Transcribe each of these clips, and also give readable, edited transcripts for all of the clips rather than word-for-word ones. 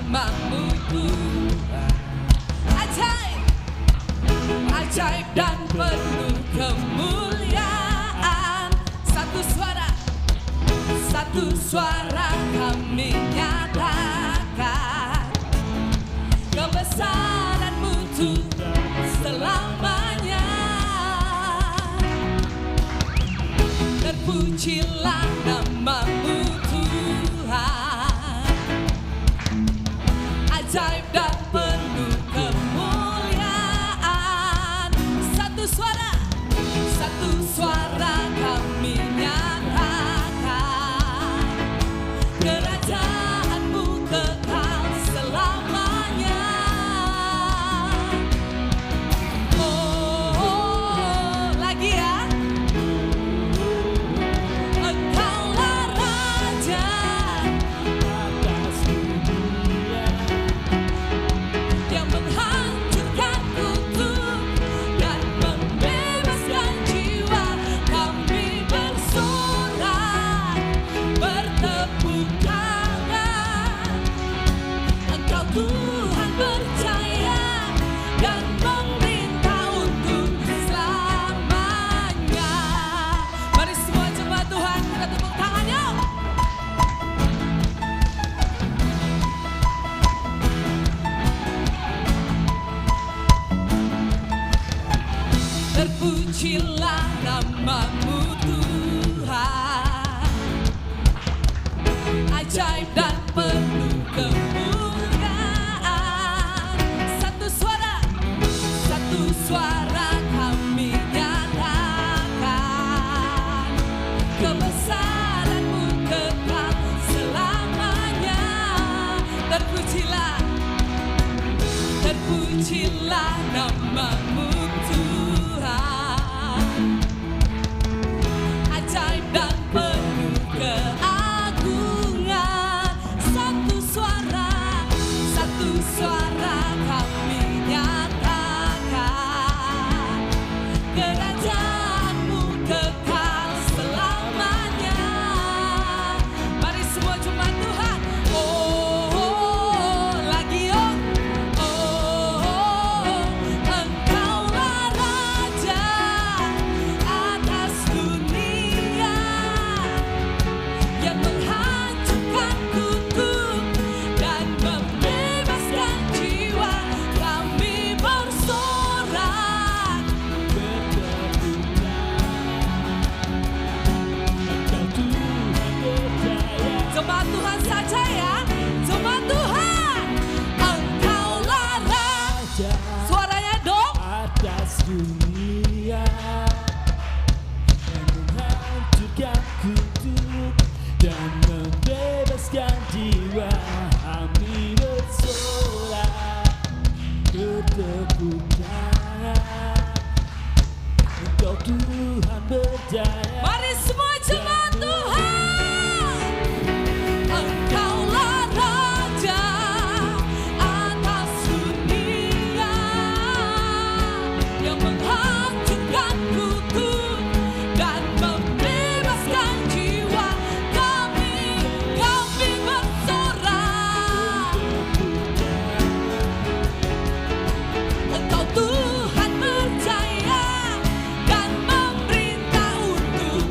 namamu Tuhan. Ajaib, ajaib dan penuh kemuliaan. Satu suara kami nyatakan kebesaran-Mu Tuhan selamanya. Terpujilah namamu Tuhan, ajaib dan penuh kemuliaan. Satu suara kami nyatakan kerajaan-Mu kekal selamanya. Oh, lagi ya. Engkaulah Raja atas dunia yang menghancurkan kutub dan membebaskan jiwa. Kami bersorak, bertepuk tangan. Engkau Tuhan percaya dan memerintah untuk selamanya. Mari semua jemaat Tuhan, kita tepuk tangan yuk. Terpujilah namamu Tuhan, ajaib dan penuh kemuliaan. Satu suara kami nyatakan kebesaran-Mu kekal selamanya. Terpujilah namamu Tuhan, ajaib dan penuh keagungan. Satu suara kami nyatakan kerajaan-Mu kekal selamanya. Mari semua jemaat Tuhan. Oh, lagi oh. Oh, Engkaulah Raja atas dunia yang menghancurkan kutub dan membebaskan jiwa. Kami bersorak, bertepuk tangan. Jemaat Tuhan saja ya, jemaat Tuhan. Engkaulah Raja, suaranya dong, atas dunia yang menghancurkan kutub dan membebaskan jiwa. Kami bersorak, bertepuk tangan. Engkau Tuhan berjaya. mari semua jemaat Tuhan. Engkaulah Raja atas dunia yang menghancurkan kutub dan membebaskan jiwa. Kami bersorak. Engkau Tuhan percaya dan memerintah untuk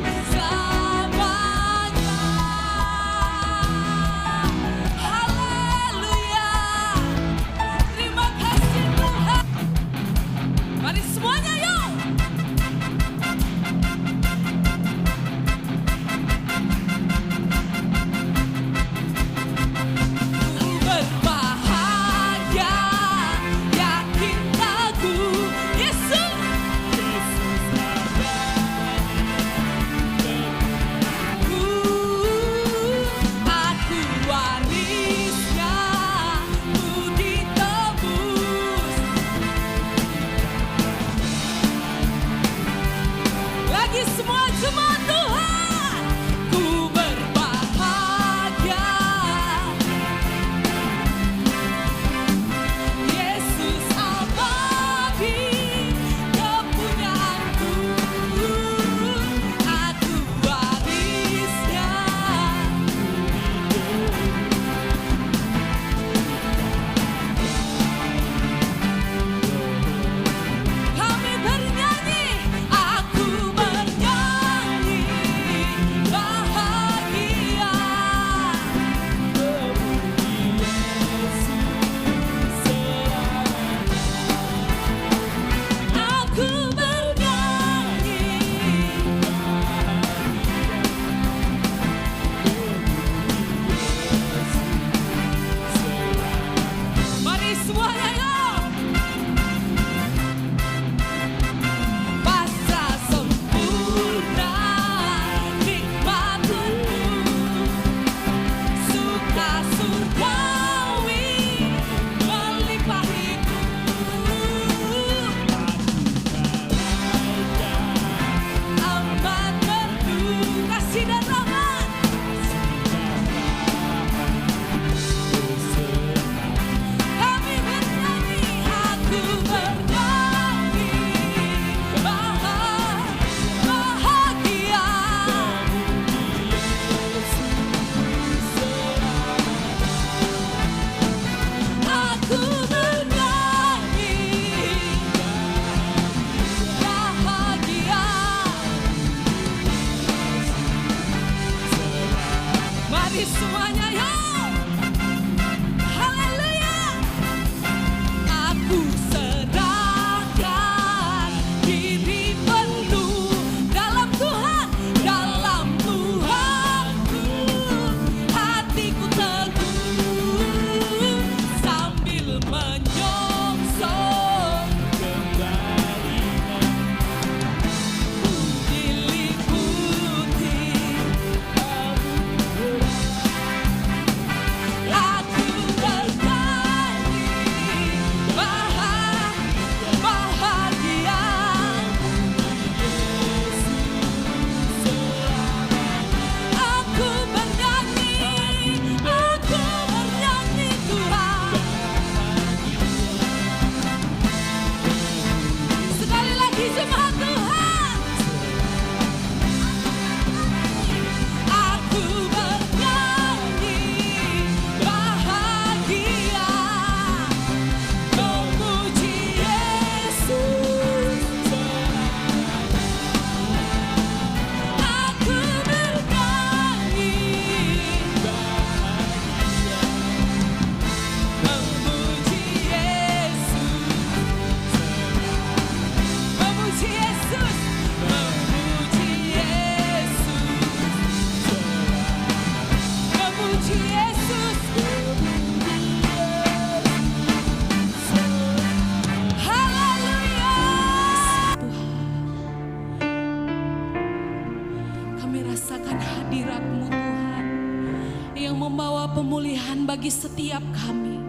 setiap kami.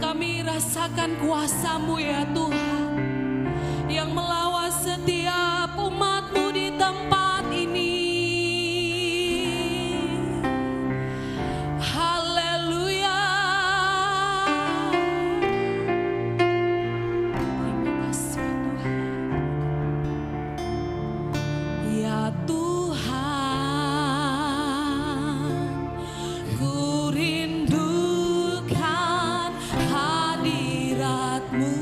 Kami rasakan kuasa-Mu ya Tuhan, yang melawan setiap umat-Mu di tempat ini. Haleluya. Terima kasih Tuhan. Ya Tuhan, ku rindukan hadirat-Mu.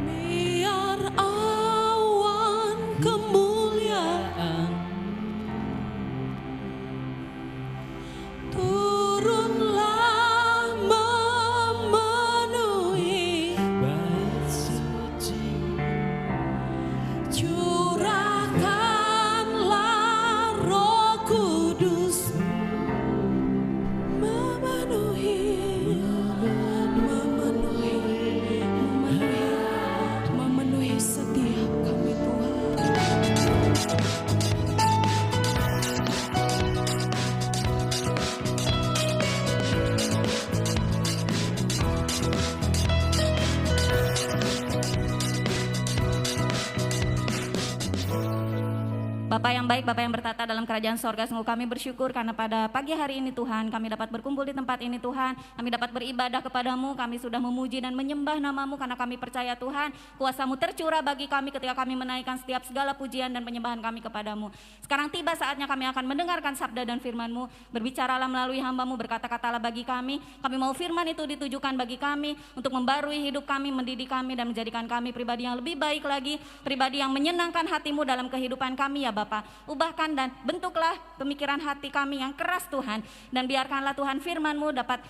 Biar awan kemuliaan turunlah memenuhi bait suci, curahkanlah Roh Kudus memenuhi setiap kami Tuhan. Bapa yang baik, Bapa yang bertata dalam kerajaan sorga, sungguh kami bersyukur karena pada pagi hari ini Tuhan, kami dapat berkumpul di tempat ini Tuhan, kami dapat beribadah kepadamu, kami sudah memuji dan menyembah namamu karena kami percaya Tuhan, kuasamu tercurah bagi kami ketika kami menaikkan setiap segala pujian dan penyembahan kami kepadamu. Sekarang tiba saatnya kami akan mendengarkan sabda dan firman-Mu, berbicaralah melalui hamba-Mu, berkata-katalah bagi kami mau firman itu ditujukan bagi kami, untuk membarui hidup kami, mendidik kami dan menjadikan kami pribadi yang lebih baik lagi, pribadi yang menyenangkan hati-Mu dalam kehidupan kami ya Bapa. Ubahkan dan bentuklah pemikiran hati kami yang keras Tuhan, dan biarkanlah Tuhan firman-Mu dapat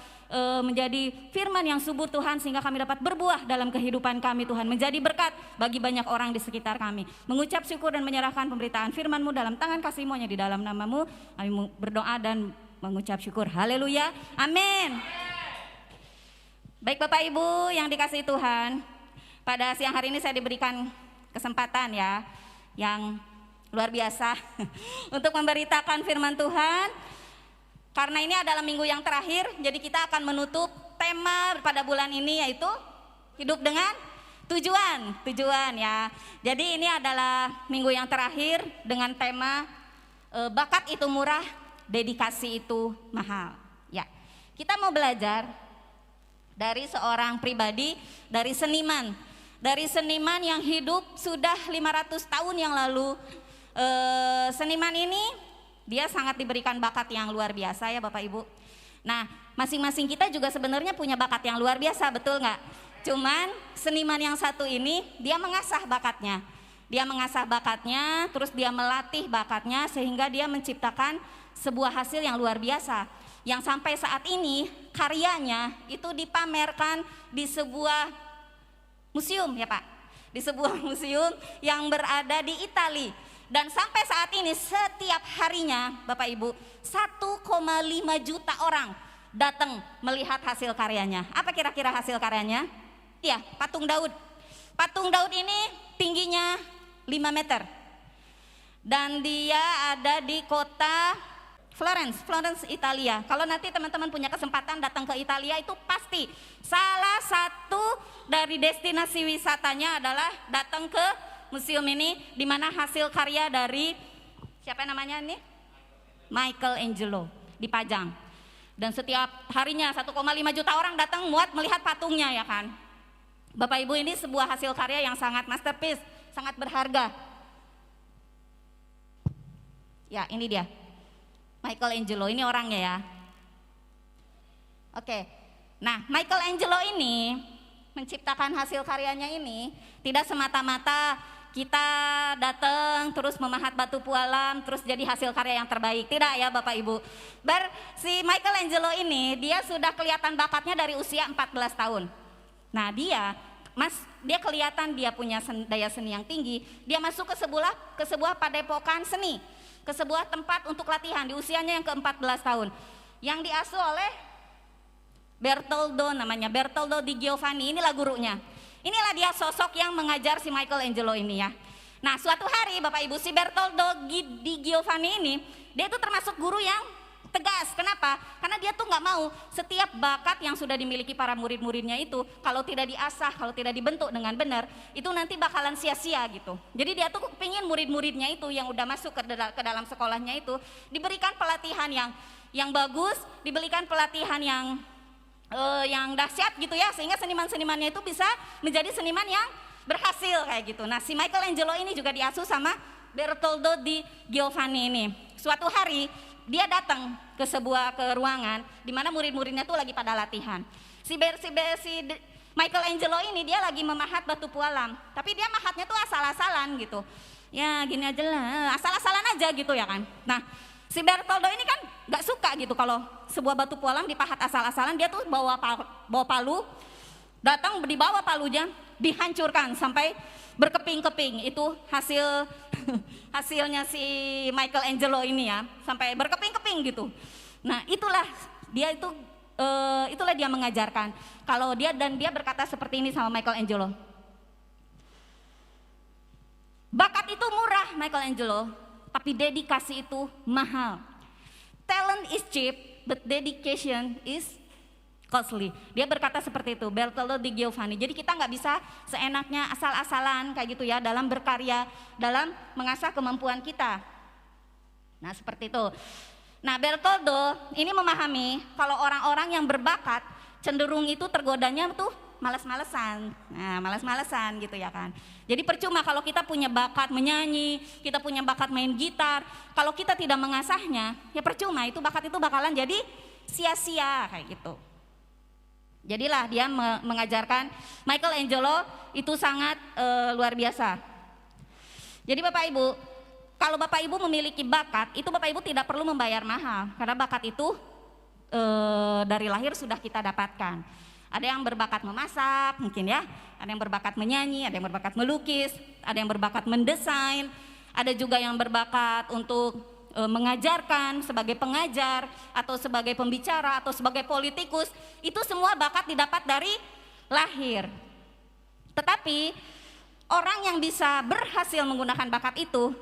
menjadi firman yang subur Tuhan, sehingga kami dapat berbuah dalam kehidupan kami Tuhan, menjadi berkat bagi banyak orang di sekitar kami. Mengucap syukur dan menyerahkan pemberitaan firman-Mu dalam tangan kasih-Mu hanya di dalam nama-Mu, kami berdoa dan mengucap syukur. Haleluya, amin. Baik Bapak Ibu yang dikasihi Tuhan, pada siang hari ini saya diberikan kesempatan ya yang luar biasa untuk memberitakan firman Tuhan. Karena ini adalah minggu yang terakhir, jadi kita akan menutup tema pada bulan ini, yaitu hidup dengan tujuan ya. Jadi ini adalah minggu yang terakhir dengan tema bakat itu murah, dedikasi itu mahal. Ya, kita mau belajar dari seorang pribadi, dari seniman yang hidup sudah 500 tahun yang lalu. Seniman ini dia sangat diberikan bakat yang luar biasa ya Bapak Ibu. Nah, masing-masing kita juga sebenarnya punya bakat yang luar biasa, betul nggak? Cuman seniman yang satu ini dia mengasah bakatnya. Terus dia melatih bakatnya sehingga dia menciptakan sebuah hasil yang luar biasa. Yang sampai saat ini karyanya itu dipamerkan di sebuah museum ya Pak. Di sebuah museum yang berada di Italia. Dan sampai saat ini setiap harinya Bapak Ibu 1,5 juta orang datang melihat hasil karyanya. Apa kira-kira hasil karyanya? Iya, patung Daud. Patung Daud ini tingginya 5 meter. Dan dia ada di kota Florence, Italia. Kalau nanti teman-teman punya kesempatan datang ke Italia, itu pasti salah satu dari destinasi wisatanya adalah datang ke museum ini, di mana hasil karya dari siapa namanya ini? Michelangelo dipajang. Dan setiap harinya 1,5 juta orang datang muat melihat patungnya ya kan. Bapak Ibu, ini sebuah hasil karya yang sangat masterpiece, sangat berharga. Ya, ini dia. Michelangelo ini orangnya ya. Oke. Nah, Michelangelo ini menciptakan hasil karyanya ini tidak semata-mata kita datang terus memahat batu pualam terus jadi hasil karya yang terbaik. Tidak ya Bapak Ibu. Si Michelangelo ini dia sudah kelihatan bakatnya dari usia 14 tahun. Nah dia kelihatan dia punya daya seni yang tinggi. Dia masuk ke sebuah padepokan seni, ke sebuah tempat untuk latihan di usianya yang ke-14 tahun, yang diasuh oleh Bertoldo, namanya Bertoldo di Giovanni. Inilah gurunya. Inilah dia sosok yang mengajar si Michelangelo ini ya. Nah suatu hari Bapak Ibu, si Bertoldo di Giovanni ini dia itu termasuk guru yang tegas. Kenapa? Karena dia tuh nggak mau setiap bakat yang sudah dimiliki para murid-muridnya itu kalau tidak diasah, kalau tidak dibentuk dengan benar, itu nanti bakalan sia-sia gitu. Jadi dia tuh pengen murid-muridnya itu yang udah masuk ke dalam sekolahnya itu diberikan pelatihan yang bagus, diberikan pelatihan yang dahsyat gitu ya, sehingga seniman-senimannya itu bisa menjadi seniman yang berhasil kayak gitu. Nah si Michelangelo ini juga diasuh sama Bertoldo di Giovanni ini. Suatu hari dia datang ke ruangan di mana murid-muridnya tuh lagi pada latihan. Si Michelangelo ini dia lagi memahat batu pualam, tapi dia mahatnya tuh asal-asalan gitu. Ya gini aja lah, asal-asalan aja gitu ya kan. Nah, si Bertoldo ini kan gak suka gitu kalau sebuah batu pualam dipahat asal-asalan. Dia tuh bawa palu, datang dibawa palunya, dihancurkan sampai berkeping-keping. Itu hasilnya si Michelangelo ini ya, sampai berkeping-keping gitu. Nah, itulah dia mengajarkan. Kalau dia berkata seperti ini sama Michelangelo. Bakat itu murah Michelangelo, tapi dedikasi itu mahal. Talent is cheap, but dedication is costly. Dia berkata seperti itu, Bertoldo di Giovanni. Jadi kita nggak bisa seenaknya asal-asalan kayak gitu ya dalam berkarya, dalam mengasah kemampuan kita. Nah seperti itu. Nah Bertoldo ini memahami kalau orang-orang yang berbakat cenderung itu tergodanya tuh malas-malesan. Nah malas-malesan gitu ya kan. Jadi percuma kalau kita punya bakat menyanyi, kita punya bakat main gitar, kalau kita tidak mengasahnya ya percuma, itu bakat itu bakalan jadi sia-sia kayak gitu. Jadilah dia mengajarkan Michelangelo itu sangat luar biasa. Jadi Bapak Ibu, kalau Bapak Ibu memiliki bakat, itu Bapak Ibu tidak perlu membayar mahal, karena bakat itu dari lahir sudah kita dapatkan. Ada yang berbakat memasak mungkin ya, ada yang berbakat menyanyi, ada yang berbakat melukis, ada yang berbakat mendesain, ada juga yang berbakat untuk mengajarkan sebagai pengajar atau sebagai pembicara atau sebagai politikus. Itu semua bakat didapat dari lahir. Tetapi orang yang bisa berhasil menggunakan bakat itu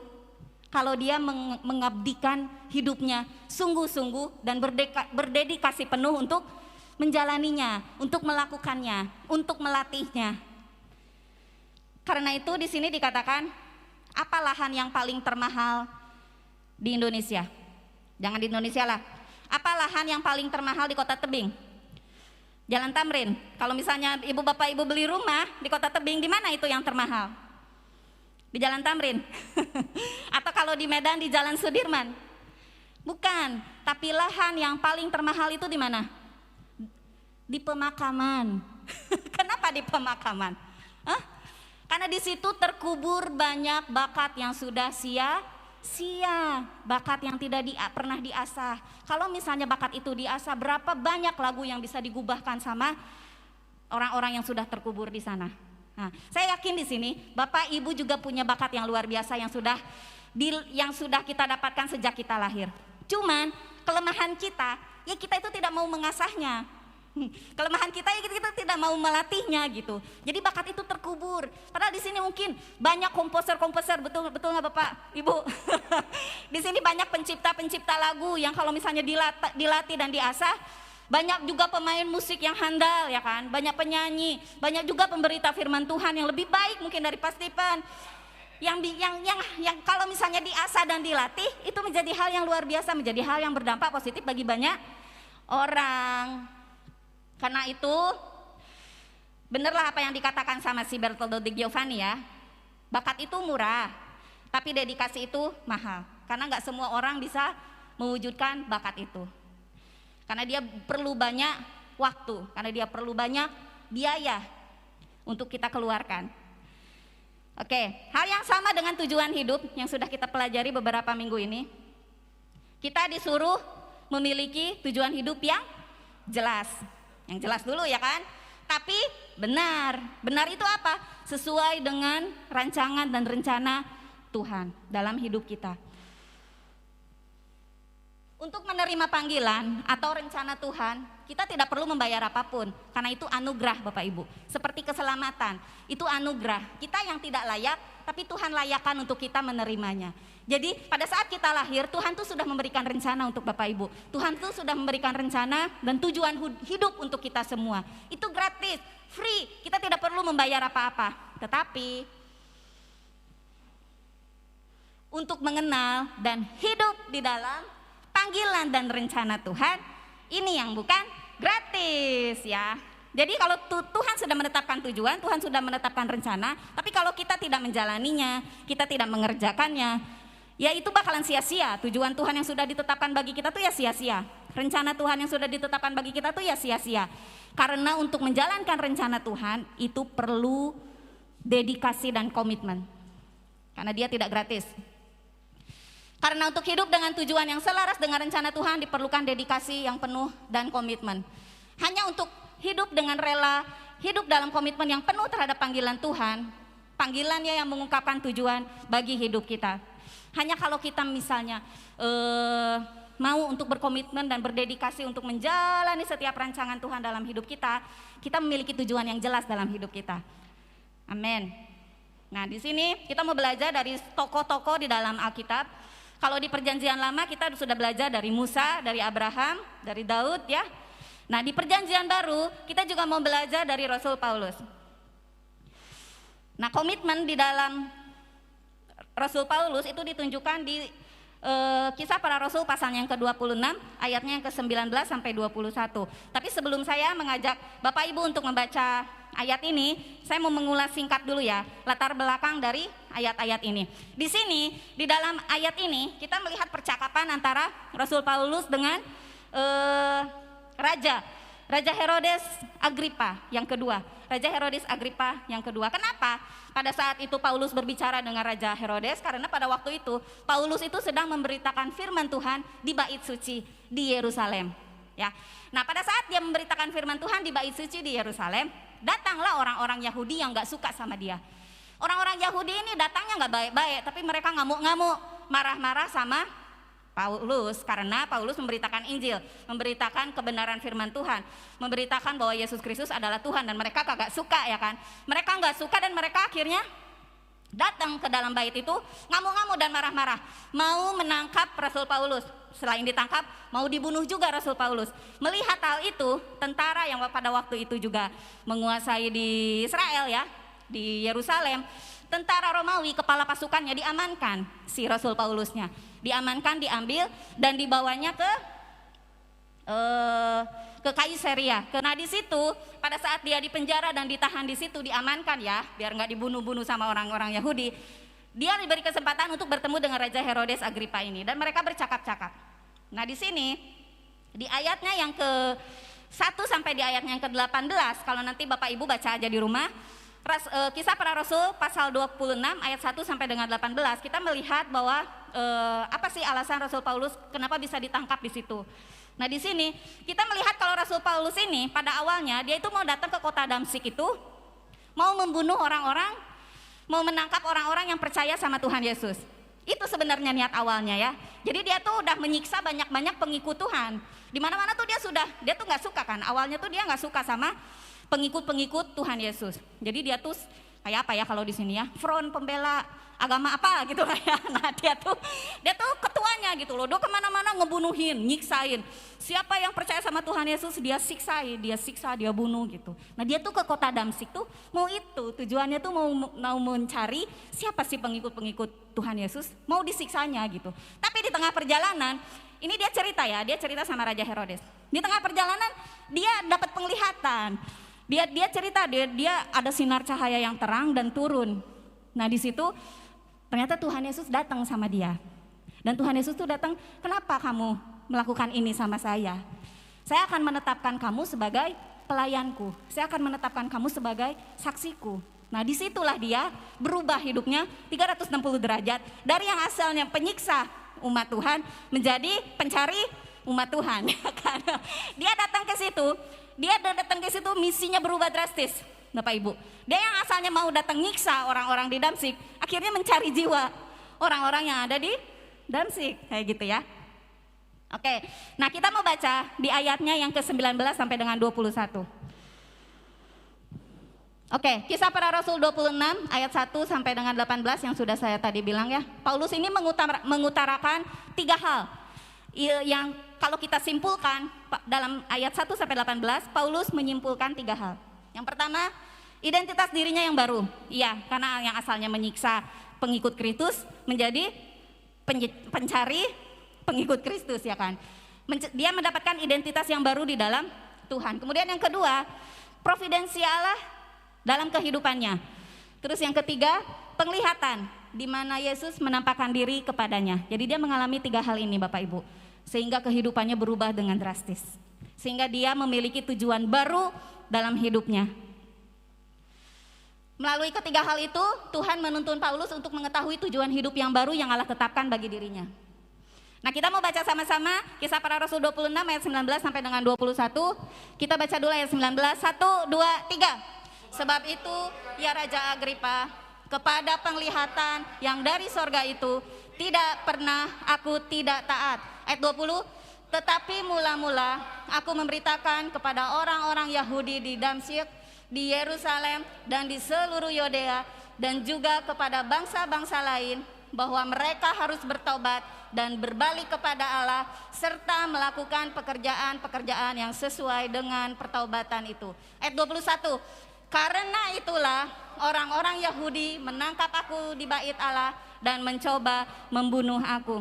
kalau dia mengabdikan hidupnya sungguh-sungguh dan berdedikasi penuh untuk menjalaninya, untuk melakukannya, untuk melatihnya. Karena itu di sini dikatakan, apa lahan yang paling termahal di Indonesia? Jangan di Indonesia lah. Apa lahan yang paling termahal di Kota Tebing? Jalan Tamrin. Kalau misalnya ibu bapak ibu beli rumah di Kota Tebing, di mana itu yang termahal? Di Jalan Tamrin. Atau kalau di Medan di Jalan Sudirman? Bukan, tapi lahan yang paling termahal itu di mana? Di pemakaman. Kenapa di pemakaman? Karena di situ terkubur banyak bakat yang sudah sia-sia, bakat yang tidak pernah diasah. Kalau misalnya bakat itu diasah, berapa banyak lagu yang bisa digubahkan sama orang-orang yang sudah terkubur di sana. Nah, saya yakin di sini Bapak Ibu juga punya bakat yang luar biasa yang sudah kita dapatkan sejak kita lahir. Cuman kelemahan kita, ya kita itu tidak mau mengasahnya. Kelemahan kita ya kita tidak mau melatihnya gitu. Jadi bakat itu terkubur. Padahal di sini mungkin banyak komposer, betul nggak Bapak Ibu? Di sini banyak pencipta lagu yang kalau misalnya dilatih dan diasah, banyak juga pemain musik yang handal ya kan, banyak penyanyi, banyak juga pemberita firman Tuhan yang lebih baik mungkin dari Pak Stephen. Yang kalau misalnya diasah dan dilatih itu menjadi hal yang luar biasa, menjadi hal yang berdampak positif bagi banyak orang. Karena itu benerlah apa yang dikatakan sama si Bertoldo di Giovanni ya, bakat itu murah tapi dedikasi itu mahal, karena gak semua orang bisa mewujudkan bakat itu, karena dia perlu banyak waktu, karena dia perlu banyak biaya untuk kita keluarkan. Oke, hal yang sama dengan tujuan hidup yang sudah kita pelajari beberapa minggu ini. Kita disuruh memiliki tujuan hidup yang jelas. Yang jelas dulu ya kan. Tapi benar itu apa? Sesuai dengan rancangan dan rencana Tuhan dalam hidup kita. Untuk menerima panggilan atau rencana Tuhan, kita tidak perlu membayar apapun, karena itu anugerah Bapak Ibu. Seperti keselamatan, itu anugerah. Kita yang tidak layak, tapi Tuhan layakkan untuk kita menerimanya. Jadi pada saat kita lahir, Tuhan tuh sudah memberikan rencana untuk Bapak Ibu. Tuhan tuh sudah memberikan rencana dan tujuan hidup untuk kita semua. Itu gratis, free, kita tidak perlu membayar apa-apa. Tetapi untuk mengenal dan hidup di dalam panggilan dan rencana Tuhan, ini yang bukan gratis ya. Jadi kalau Tuhan sudah menetapkan tujuan, Tuhan sudah menetapkan rencana, tapi kalau kita tidak menjalaninya, kita tidak mengerjakannya, ya itu bakalan sia-sia. Tujuan Tuhan yang sudah ditetapkan bagi kita tuh ya sia-sia. Rencana Tuhan yang sudah ditetapkan bagi kita tuh ya sia-sia. Karena untuk menjalankan rencana Tuhan itu perlu dedikasi dan komitmen. Karena dia tidak gratis. Karena untuk hidup dengan tujuan yang selaras dengan rencana Tuhan diperlukan dedikasi yang penuh dan komitmen. Hanya untuk hidup dengan rela, hidup dalam komitmen yang penuh terhadap panggilan Tuhan, panggilannya yang mengungkapkan tujuan bagi hidup kita. Hanya kalau kita misalnya mau untuk berkomitmen dan berdedikasi untuk menjalani setiap rancangan Tuhan dalam hidup kita, kita memiliki tujuan yang jelas dalam hidup kita. Amin. Nah, di sini kita mau belajar dari tokoh-tokoh di dalam Alkitab. Kalau di Perjanjian Lama kita sudah belajar dari Musa, dari Abraham, dari Daud ya. Nah, di Perjanjian Baru kita juga mau belajar dari Rasul Paulus. Nah, komitmen di dalam Rasul Paulus itu ditunjukkan di Kisah Para Rasul pasal yang ke-26 ayatnya yang ke-19 sampai 21. Tapi sebelum saya mengajak Bapak Ibu untuk membaca ayat ini, saya mau mengulas singkat dulu ya latar belakang dari ayat-ayat ini. Di sini di dalam ayat ini kita melihat percakapan antara Rasul Paulus dengan Raja Herodes Agripa yang kedua. Raja Herodes Agripa yang kedua. Kenapa? Pada saat itu Paulus berbicara dengan Raja Herodes karena pada waktu itu Paulus itu sedang memberitakan firman Tuhan di bait suci di Yerusalem. Ya. Nah, pada saat dia memberitakan firman Tuhan di bait suci di Yerusalem, datanglah orang-orang Yahudi yang gak suka sama dia. Orang-orang Yahudi ini datangnya gak baik-baik, tapi mereka ngamuk-ngamuk, marah-marah sama Paulus karena Paulus memberitakan Injil, memberitakan kebenaran firman Tuhan, memberitakan bahwa Yesus Kristus adalah Tuhan, dan mereka kagak suka ya kan. Mereka gak suka dan mereka akhirnya datang ke dalam bait itu ngamuk-ngamuk dan marah-marah, mau menangkap Rasul Paulus. Selain ditangkap, mau dibunuh juga Rasul Paulus. Melihat hal itu, tentara yang pada waktu itu juga menguasai di Israel ya, di Yerusalem, tentara Romawi kepala pasukannya diamankan, si Rasul Paulusnya diamankan, diambil dan dibawanya ke Kaisaria. Karena di situ pada saat dia dipenjara dan ditahan di situ, diamankan ya, biar nggak dibunuh-bunuh sama orang-orang Yahudi. Dia diberi kesempatan untuk bertemu dengan Raja Herodes Agripa ini dan mereka bercakap-cakap. Nah, di sini di ayatnya yang ke-1 sampai di ayatnya yang ke-18, kalau nanti Bapak Ibu baca aja di rumah, Kisah Para Rasul pasal 26 ayat 1 sampai dengan 18, kita melihat bahwa apa sih alasan Rasul Paulus kenapa bisa ditangkap di situ. Nah, di sini kita melihat kalau Rasul Paulus ini pada awalnya dia itu mau datang ke kota Damsyik itu, mau membunuh orang-orang, mau menangkap orang-orang yang percaya sama Tuhan Yesus. Itu sebenarnya niat awalnya ya. Jadi dia tuh udah menyiksa banyak-banyak pengikut Tuhan. Di mana-mana tuh dia tuh nggak suka kan. Awalnya tuh dia nggak suka sama pengikut-pengikut Tuhan Yesus. Jadi dia tuh kayak apa ya kalau di sini ya, front pembela agama apa gitu lah ya. Nah, dia tuh ketuanya gitu loh. Dia kemana-mana ngebunuhin, nyiksain. Siapa yang percaya sama Tuhan Yesus dia siksain, dia siksa, dia bunuh gitu. Nah, dia tuh ke kota Damsyik tuh mau itu, tujuannya tuh mau mencari siapa sih pengikut-pengikut Tuhan Yesus, mau disiksanya gitu. Tapi di tengah perjalanan, ini dia cerita sama Raja Herodes. Di tengah perjalanan dia dapat penglihatan. Dia cerita dia ada sinar cahaya yang terang dan turun. Nah, di situ ternyata Tuhan Yesus datang sama dia. Dan Tuhan Yesus tuh datang, kenapa kamu melakukan ini sama saya? Saya akan menetapkan kamu sebagai pelayanku. Saya akan menetapkan kamu sebagai saksiku. Nah, disitulah dia berubah hidupnya 360 derajat. Dari yang asalnya penyiksa umat Tuhan menjadi pencari umat Tuhan. Dia datang ke situ, misinya berubah drastis. Bapak Ibu, dia yang asalnya mau datang nyiksa orang-orang di Damsyik, akhirnya mencari jiwa orang-orang yang ada di Damsyik, kayak gitu ya. Oke, nah kita mau baca di ayatnya yang ke-19 sampai dengan 21. Oke, Kisah Para Rasul 26 ayat 1 sampai dengan 18 yang sudah saya tadi bilang ya. Paulus ini mengutarakan 3 hal yang kalau kita simpulkan dalam ayat 1 sampai 18, Paulus menyimpulkan 3 hal. Yang pertama, identitas dirinya yang baru. Iya, karena yang asalnya menyiksa pengikut Kristus menjadi pencari pengikut Kristus ya kan. Dia mendapatkan identitas yang baru di dalam Tuhan. Kemudian yang kedua, providensi Allah dalam kehidupannya. Terus yang ketiga, penglihatan di mana Yesus menampakkan diri kepadanya. Jadi dia mengalami 3 hal ini Bapak Ibu, sehingga kehidupannya berubah dengan drastis, sehingga dia memiliki tujuan baru dalam hidupnya. Melalui ketiga hal itu, Tuhan menuntun Paulus untuk mengetahui tujuan hidup yang baru yang Allah tetapkan bagi dirinya. Nah, kita mau baca sama-sama Kisah Para Rasul 26 ayat 19 sampai dengan 21. Kita baca dulu ayat 19. 1, 2, 3. Sebab itu, ya Raja Agripa, kepada penglihatan yang dari sorga itu, tidak pernah aku tidak taat. Ayat 20. Tetapi mula-mula aku memberitakan kepada orang-orang Yahudi di Damsyik, di Yerusalem dan di seluruh Yudea, dan juga kepada bangsa-bangsa lain, bahwa mereka harus bertobat dan berbalik kepada Allah, serta melakukan pekerjaan-pekerjaan yang sesuai dengan pertobatan itu. Ayat 21. Karena itulah orang-orang Yahudi menangkap aku di bait Allah dan mencoba membunuh aku.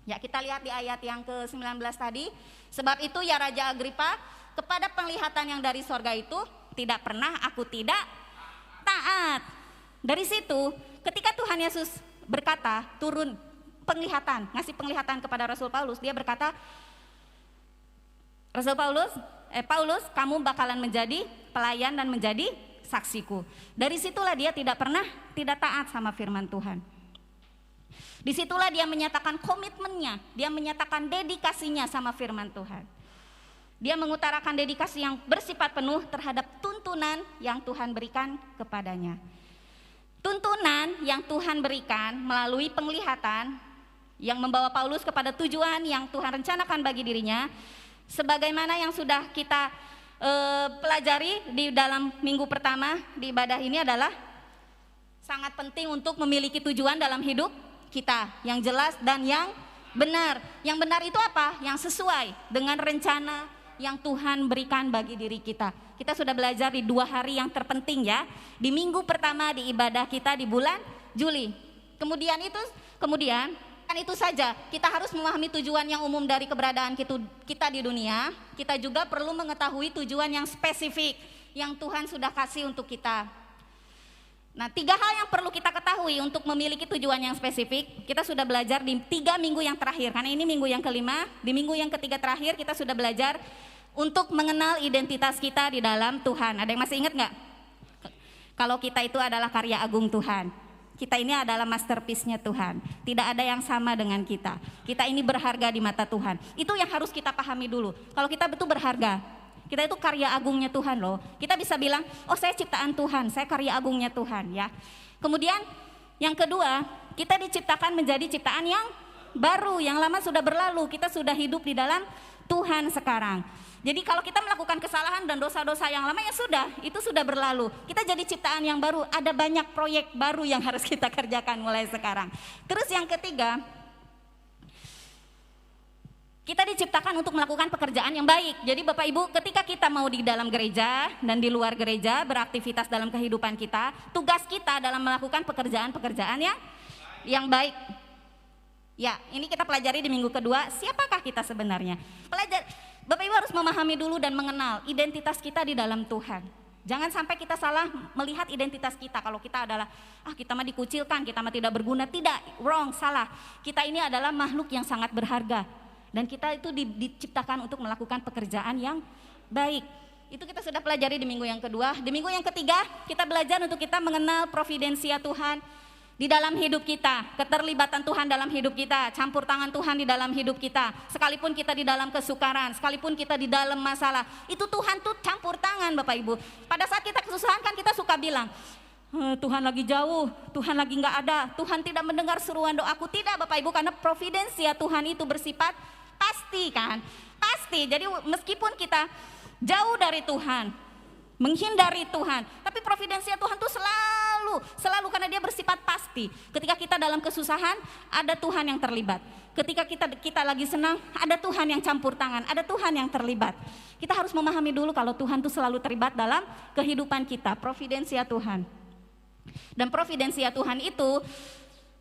Ya, kita lihat di ayat yang ke-19 tadi. Sebab itu ya Raja Agripa, kepada penglihatan yang dari sorga itu, tidak pernah aku tidak taat. Dari situ, ketika Tuhan Yesus berkata, turun penglihatan, ngasih penglihatan kepada Rasul Paulus, dia berkata, Paulus, kamu bakalan menjadi pelayan dan menjadi saksiku. Dari situlah dia tidak pernah tidak taat sama firman Tuhan. Disitulah dia menyatakan komitmennya, dia menyatakan dedikasinya sama firman Tuhan. Dia mengutarakan dedikasi yang bersifat penuh terhadap tuntunan yang Tuhan berikan kepadanya. Tuntunan yang Tuhan berikan melalui penglihatan yang membawa Paulus kepada tujuan yang Tuhan rencanakan bagi dirinya, sebagaimana yang sudah kita pelajari di dalam minggu pertama di ibadah ini, adalah sangat penting untuk memiliki tujuan dalam hidup kita yang jelas dan yang benar. Yang benar itu apa? Yang sesuai dengan rencana yang Tuhan berikan bagi diri kita. Kita sudah belajar di 2 hari yang terpenting ya. Di minggu pertama di ibadah kita di bulan Juli. Kemudian itu saja, kita harus memahami tujuan yang umum dari keberadaan kita di dunia. Kita juga perlu mengetahui tujuan yang spesifik yang Tuhan sudah kasih untuk kita. Nah, 3 hal yang perlu kita ketahui untuk memiliki tujuan yang spesifik. Kita sudah belajar di 3 minggu yang terakhir, karena ini minggu yang kelima. Di minggu yang ketiga terakhir kita sudah belajar untuk mengenal identitas kita di dalam Tuhan. Ada yang masih ingat nggak? Kalau kita itu adalah karya agung Tuhan. Kita ini adalah masterpiece-nya Tuhan. Tidak ada yang sama dengan kita. Kita ini berharga di mata Tuhan. Itu yang harus kita pahami dulu. Kalau kita betul berharga, kita itu karya agungnya Tuhan loh. Kita bisa bilang, oh saya ciptaan Tuhan, saya karya agungnya Tuhan ya. Kemudian yang kedua, kita diciptakan menjadi ciptaan yang baru. Yang lama sudah berlalu, kita sudah hidup di dalam Tuhan sekarang. Jadi kalau kita melakukan kesalahan dan dosa-dosa yang lama, ya sudah, itu sudah berlalu. Kita jadi ciptaan yang baru, ada banyak proyek baru yang harus kita kerjakan mulai sekarang. Terus yang ketiga, kita diciptakan untuk melakukan pekerjaan yang baik. Jadi Bapak Ibu, ketika kita mau di dalam gereja dan di luar gereja beraktivitas dalam kehidupan kita, tugas kita dalam melakukan pekerjaan-pekerjaan yang baik. Ya, ini kita pelajari di minggu kedua, siapakah kita sebenarnya? Bapak Ibu harus memahami dulu dan mengenal identitas kita di dalam Tuhan. Jangan sampai kita salah melihat identitas kita. Kalau kita adalah, kita mah dikucilkan, kita mah tidak berguna. Tidak, wrong, salah. Kita ini adalah makhluk yang sangat berharga. Dan kita itu diciptakan untuk melakukan pekerjaan yang baik. Itu kita sudah pelajari di minggu yang kedua. Di minggu yang ketiga, kita belajar untuk kita mengenal providensia Tuhan di dalam hidup kita, keterlibatan Tuhan dalam hidup kita, campur tangan Tuhan di dalam hidup kita. Sekalipun kita di dalam kesukaran, sekalipun kita di dalam masalah, itu Tuhan tuh campur tangan Bapak Ibu. Pada saat kita kesusahan kan kita suka bilang, Tuhan lagi jauh, Tuhan lagi nggak ada, Tuhan tidak mendengar seruan doaku. Tidak Bapak Ibu, karena providensia Tuhan itu bersifat pasti kan, pasti. Jadi meskipun kita jauh dari Tuhan, menghindari Tuhan, tapi providensia Tuhan tuh selalu karena dia bersifat pasti. Ketika kita dalam kesusahan, ada Tuhan yang terlibat. Ketika kita lagi senang, ada Tuhan yang campur tangan, ada Tuhan yang terlibat. Kita harus memahami dulu kalau Tuhan tuh selalu terlibat dalam kehidupan kita, providensia Tuhan. Dan providensia Tuhan itu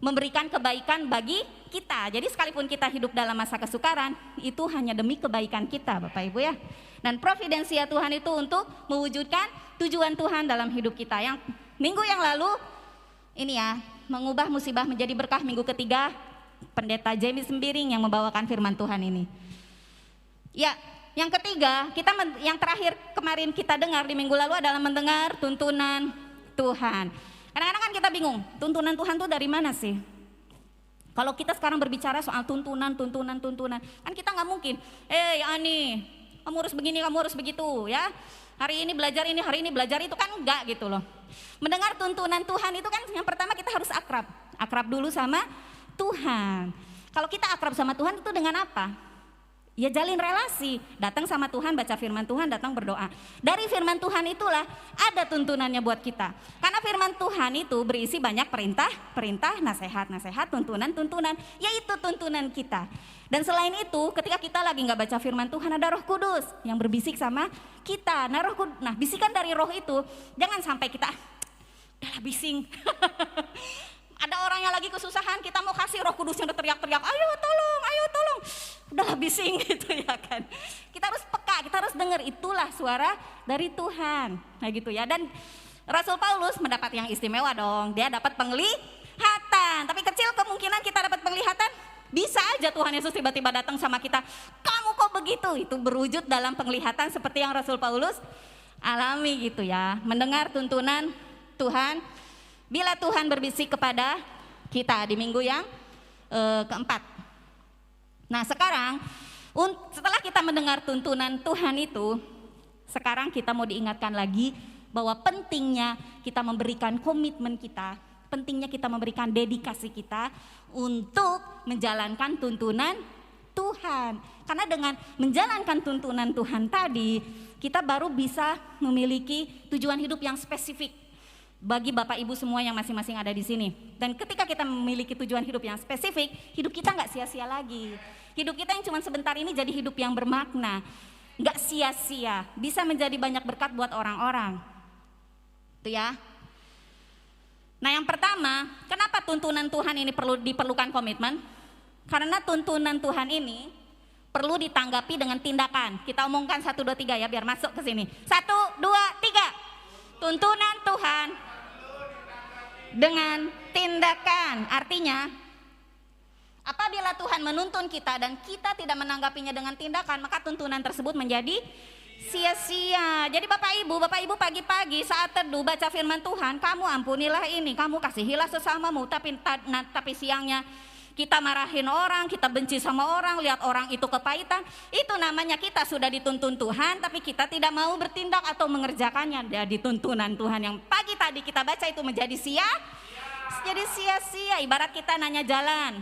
memberikan kebaikan bagi kita. Jadi sekalipun kita hidup dalam masa kesukaran, itu hanya demi kebaikan kita Bapak Ibu ya. Dan providensia Tuhan itu untuk mewujudkan tujuan Tuhan dalam hidup kita. Yang minggu yang lalu ini ya, mengubah musibah menjadi berkah minggu ketiga, Pendeta Jamie Sembiring yang membawakan firman Tuhan ini. Ya, yang ketiga, yang terakhir kemarin kita dengar di minggu lalu adalah mendengar tuntunan Tuhan. Kadang-kadang kan kita bingung, tuntunan Tuhan tuh dari mana sih? Kalau kita sekarang berbicara soal tuntunan, kan kita nggak mungkin, Ani, kamu harus begini, kamu harus begitu, ya. Hari ini belajar ini, hari ini belajar itu, kan enggak gitu loh. Mendengar tuntunan Tuhan itu kan yang pertama kita harus akrab dulu sama Tuhan. Kalau kita akrab sama Tuhan itu dengan apa? Ya jalin relasi, datang sama Tuhan, baca firman Tuhan, datang berdoa. Dari firman Tuhan itulah ada tuntunannya buat kita. Karena firman Tuhan itu berisi banyak perintah, nasihat, tuntunan, yaitu tuntunan kita. Dan selain itu, ketika kita lagi nggak baca firman Tuhan, ada Roh Kudus yang berbisik sama kita. Nah, bisikan dari Roh itu jangan sampai kita udahlah bising. Ada orang yang lagi kesusahan, kita mau kasih Roh Kudus yang udah teriak-teriak, ayo tolong, udahlah bising gitu ya kan. Kita harus peka, kita harus dengar, itulah suara dari Tuhan, nah gitu ya. Dan Rasul Paulus mendapat yang istimewa dong, dia dapat penglihatan. Tapi kecil kemungkinan kita dapat penglihatan, bisa aja Tuhan Yesus tiba-tiba datang sama kita, kamu kok begitu, itu berwujud dalam penglihatan seperti yang Rasul Paulus alami gitu ya. Mendengar tuntunan Tuhan, bila Tuhan berbisik kepada kita di minggu yang keempat. Nah sekarang setelah kita mendengar tuntunan Tuhan itu, sekarang kita mau diingatkan lagi bahwa pentingnya kita memberikan komitmen kita, pentingnya kita memberikan dedikasi kita untuk menjalankan tuntunan Tuhan. Karena dengan menjalankan tuntunan Tuhan tadi, kita baru bisa memiliki tujuan hidup yang spesifik. Bagi Bapak Ibu semua yang masing-masing ada di sini. Dan ketika kita memiliki tujuan hidup yang spesifik, hidup kita nggak sia-sia lagi. Hidup kita yang cuma sebentar ini jadi hidup yang bermakna, nggak sia-sia, bisa menjadi banyak berkat buat orang-orang. Itu ya. Nah yang pertama, kenapa tuntunan Tuhan ini diperlukan komitmen? Karena tuntunan Tuhan ini perlu ditanggapi dengan tindakan. Kita omongkan 1, 2, 3 ya, biar masuk ke sini. 1, 2, 3. Tuntunan Tuhan dengan tindakan. Artinya apabila Tuhan menuntun kita dan kita tidak menanggapinya dengan tindakan, maka tuntunan tersebut menjadi sia-sia. Jadi Bapak Ibu pagi-pagi saat teduh baca firman Tuhan, kamu ampunilah ini, kamu kasihilah sesamamu, tapi siangnya kita marahin orang, kita benci sama orang, lihat orang itu kepahitan, itu namanya kita sudah dituntun Tuhan, tapi kita tidak mau bertindak atau mengerjakannya. Jadi tuntunan Tuhan yang pagi tadi kita baca itu menjadi sia-sia. Ibarat kita nanya jalan,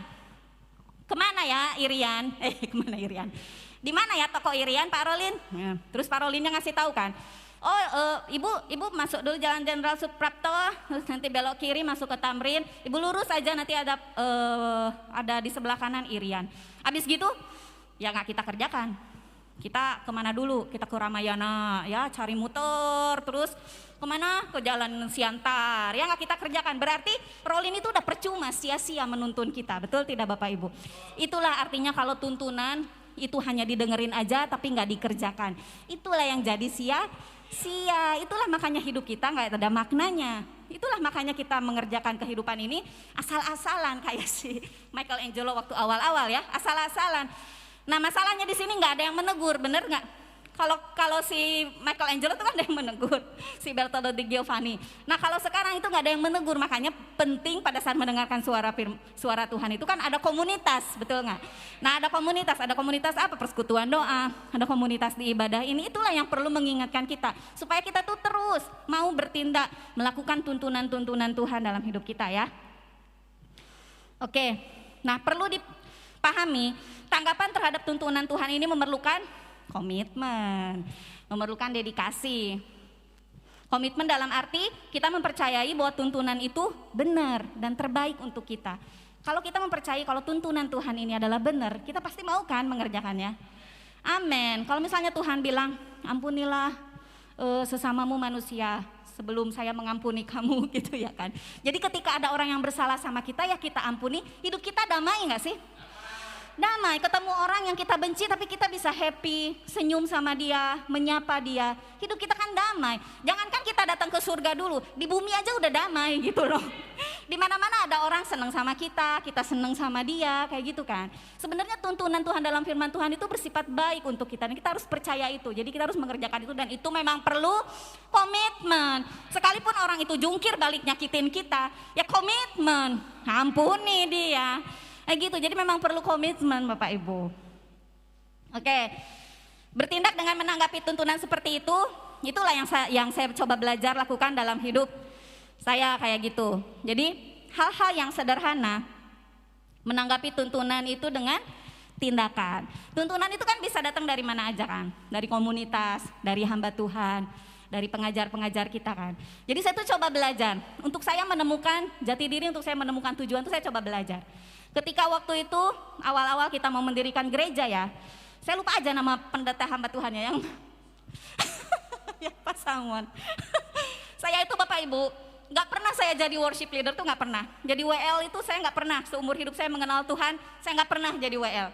kemana ya Irian? Kemana Irian? Di mana ya toko Irian Pak Rolin? Ya. Terus Pak Rolinnya ngasih tahu kan, ibu masuk dulu Jalan Jenderal Suprapto, terus nanti belok kiri masuk ke Tamrin, ibu lurus aja nanti ada di sebelah kanan Irian. Habis gitu ya nggak kita kerjakan. Kita kemana dulu? Kita ke Ramayana ya, cari muter, terus kemana? Ke Jalan Siantar ya, nggak kita kerjakan. Berarti Rolin itu udah percuma, sia-sia menuntun kita, betul tidak Bapak Ibu? Itulah artinya kalau tuntunan itu hanya didengerin aja tapi nggak dikerjakan, itulah yang jadi sia-sia. Itulah makanya hidup kita nggak ada maknanya. Itulah makanya kita mengerjakan kehidupan ini asal-asalan, kayak si Michelangelo waktu awal-awal ya, asal-asalan. Nah masalahnya di sini nggak ada yang menegur, bener nggak? Kalau si Michelangelo itu kan ada yang menegur, si Bertoldo di Giovanni. Nah kalau sekarang itu nggak ada yang menegur, makanya penting pada saat mendengarkan suara Tuhan itu kan ada komunitas, betul nggak? Nah ada komunitas apa? Persekutuan doa, ada komunitas di ibadah ini. Itulah yang perlu mengingatkan kita supaya kita tuh terus mau bertindak, melakukan tuntunan-tuntunan Tuhan dalam hidup kita ya. Oke, nah perlu dipahami tanggapan terhadap tuntunan Tuhan ini memerlukan komitmen, memerlukan dedikasi. Komitmen dalam arti kita mempercayai bahwa tuntunan itu benar dan terbaik untuk kita. Kalau kita mempercayai kalau tuntunan Tuhan ini adalah benar, kita pasti mau kan mengerjakannya. Amin. Kalau misalnya Tuhan bilang, ampunilah sesamamu manusia sebelum saya mengampuni kamu gitu ya kan. Jadi ketika ada orang yang bersalah sama kita ya kita ampuni, hidup kita damai gak sih? Damai, ketemu orang yang kita benci tapi kita bisa happy, senyum sama dia, menyapa dia. Hidup kita kan damai. Jangankan kita datang ke surga dulu, di bumi aja udah damai gitu loh. di mana-mana ada orang senang sama kita senang sama dia, kayak gitu kan. Sebenarnya tuntunan Tuhan dalam firman Tuhan itu bersifat baik untuk kita dan kita harus percaya itu. Jadi kita harus mengerjakan itu dan itu memang perlu komitmen. Sekalipun orang itu jungkir balik nyakitin kita, ya komitmen, ampuni dia. Kayak gitu, jadi memang perlu komitmen Bapak Ibu. Oke, bertindak dengan menanggapi tuntunan seperti itu, itulah yang saya coba belajar lakukan dalam hidup saya kayak gitu. Jadi hal-hal yang sederhana, menanggapi tuntunan itu dengan tindakan. Tuntunan itu kan bisa datang dari mana aja kan, dari komunitas, dari hamba Tuhan, dari pengajar-pengajar kita kan. Jadi saya tuh coba belajar, untuk saya menemukan jati diri, untuk saya menemukan tujuan tuh saya coba belajar. Ketika waktu itu awal-awal kita mau mendirikan gereja ya, saya lupa aja nama pendeta hamba Tuhan ya, yang ya Pak Samuel. Saya itu Bapak Ibu, nggak pernah saya jadi worship leader tuh, nggak pernah. Jadi WL itu saya nggak pernah, seumur hidup saya mengenal Tuhan, saya nggak pernah jadi WL.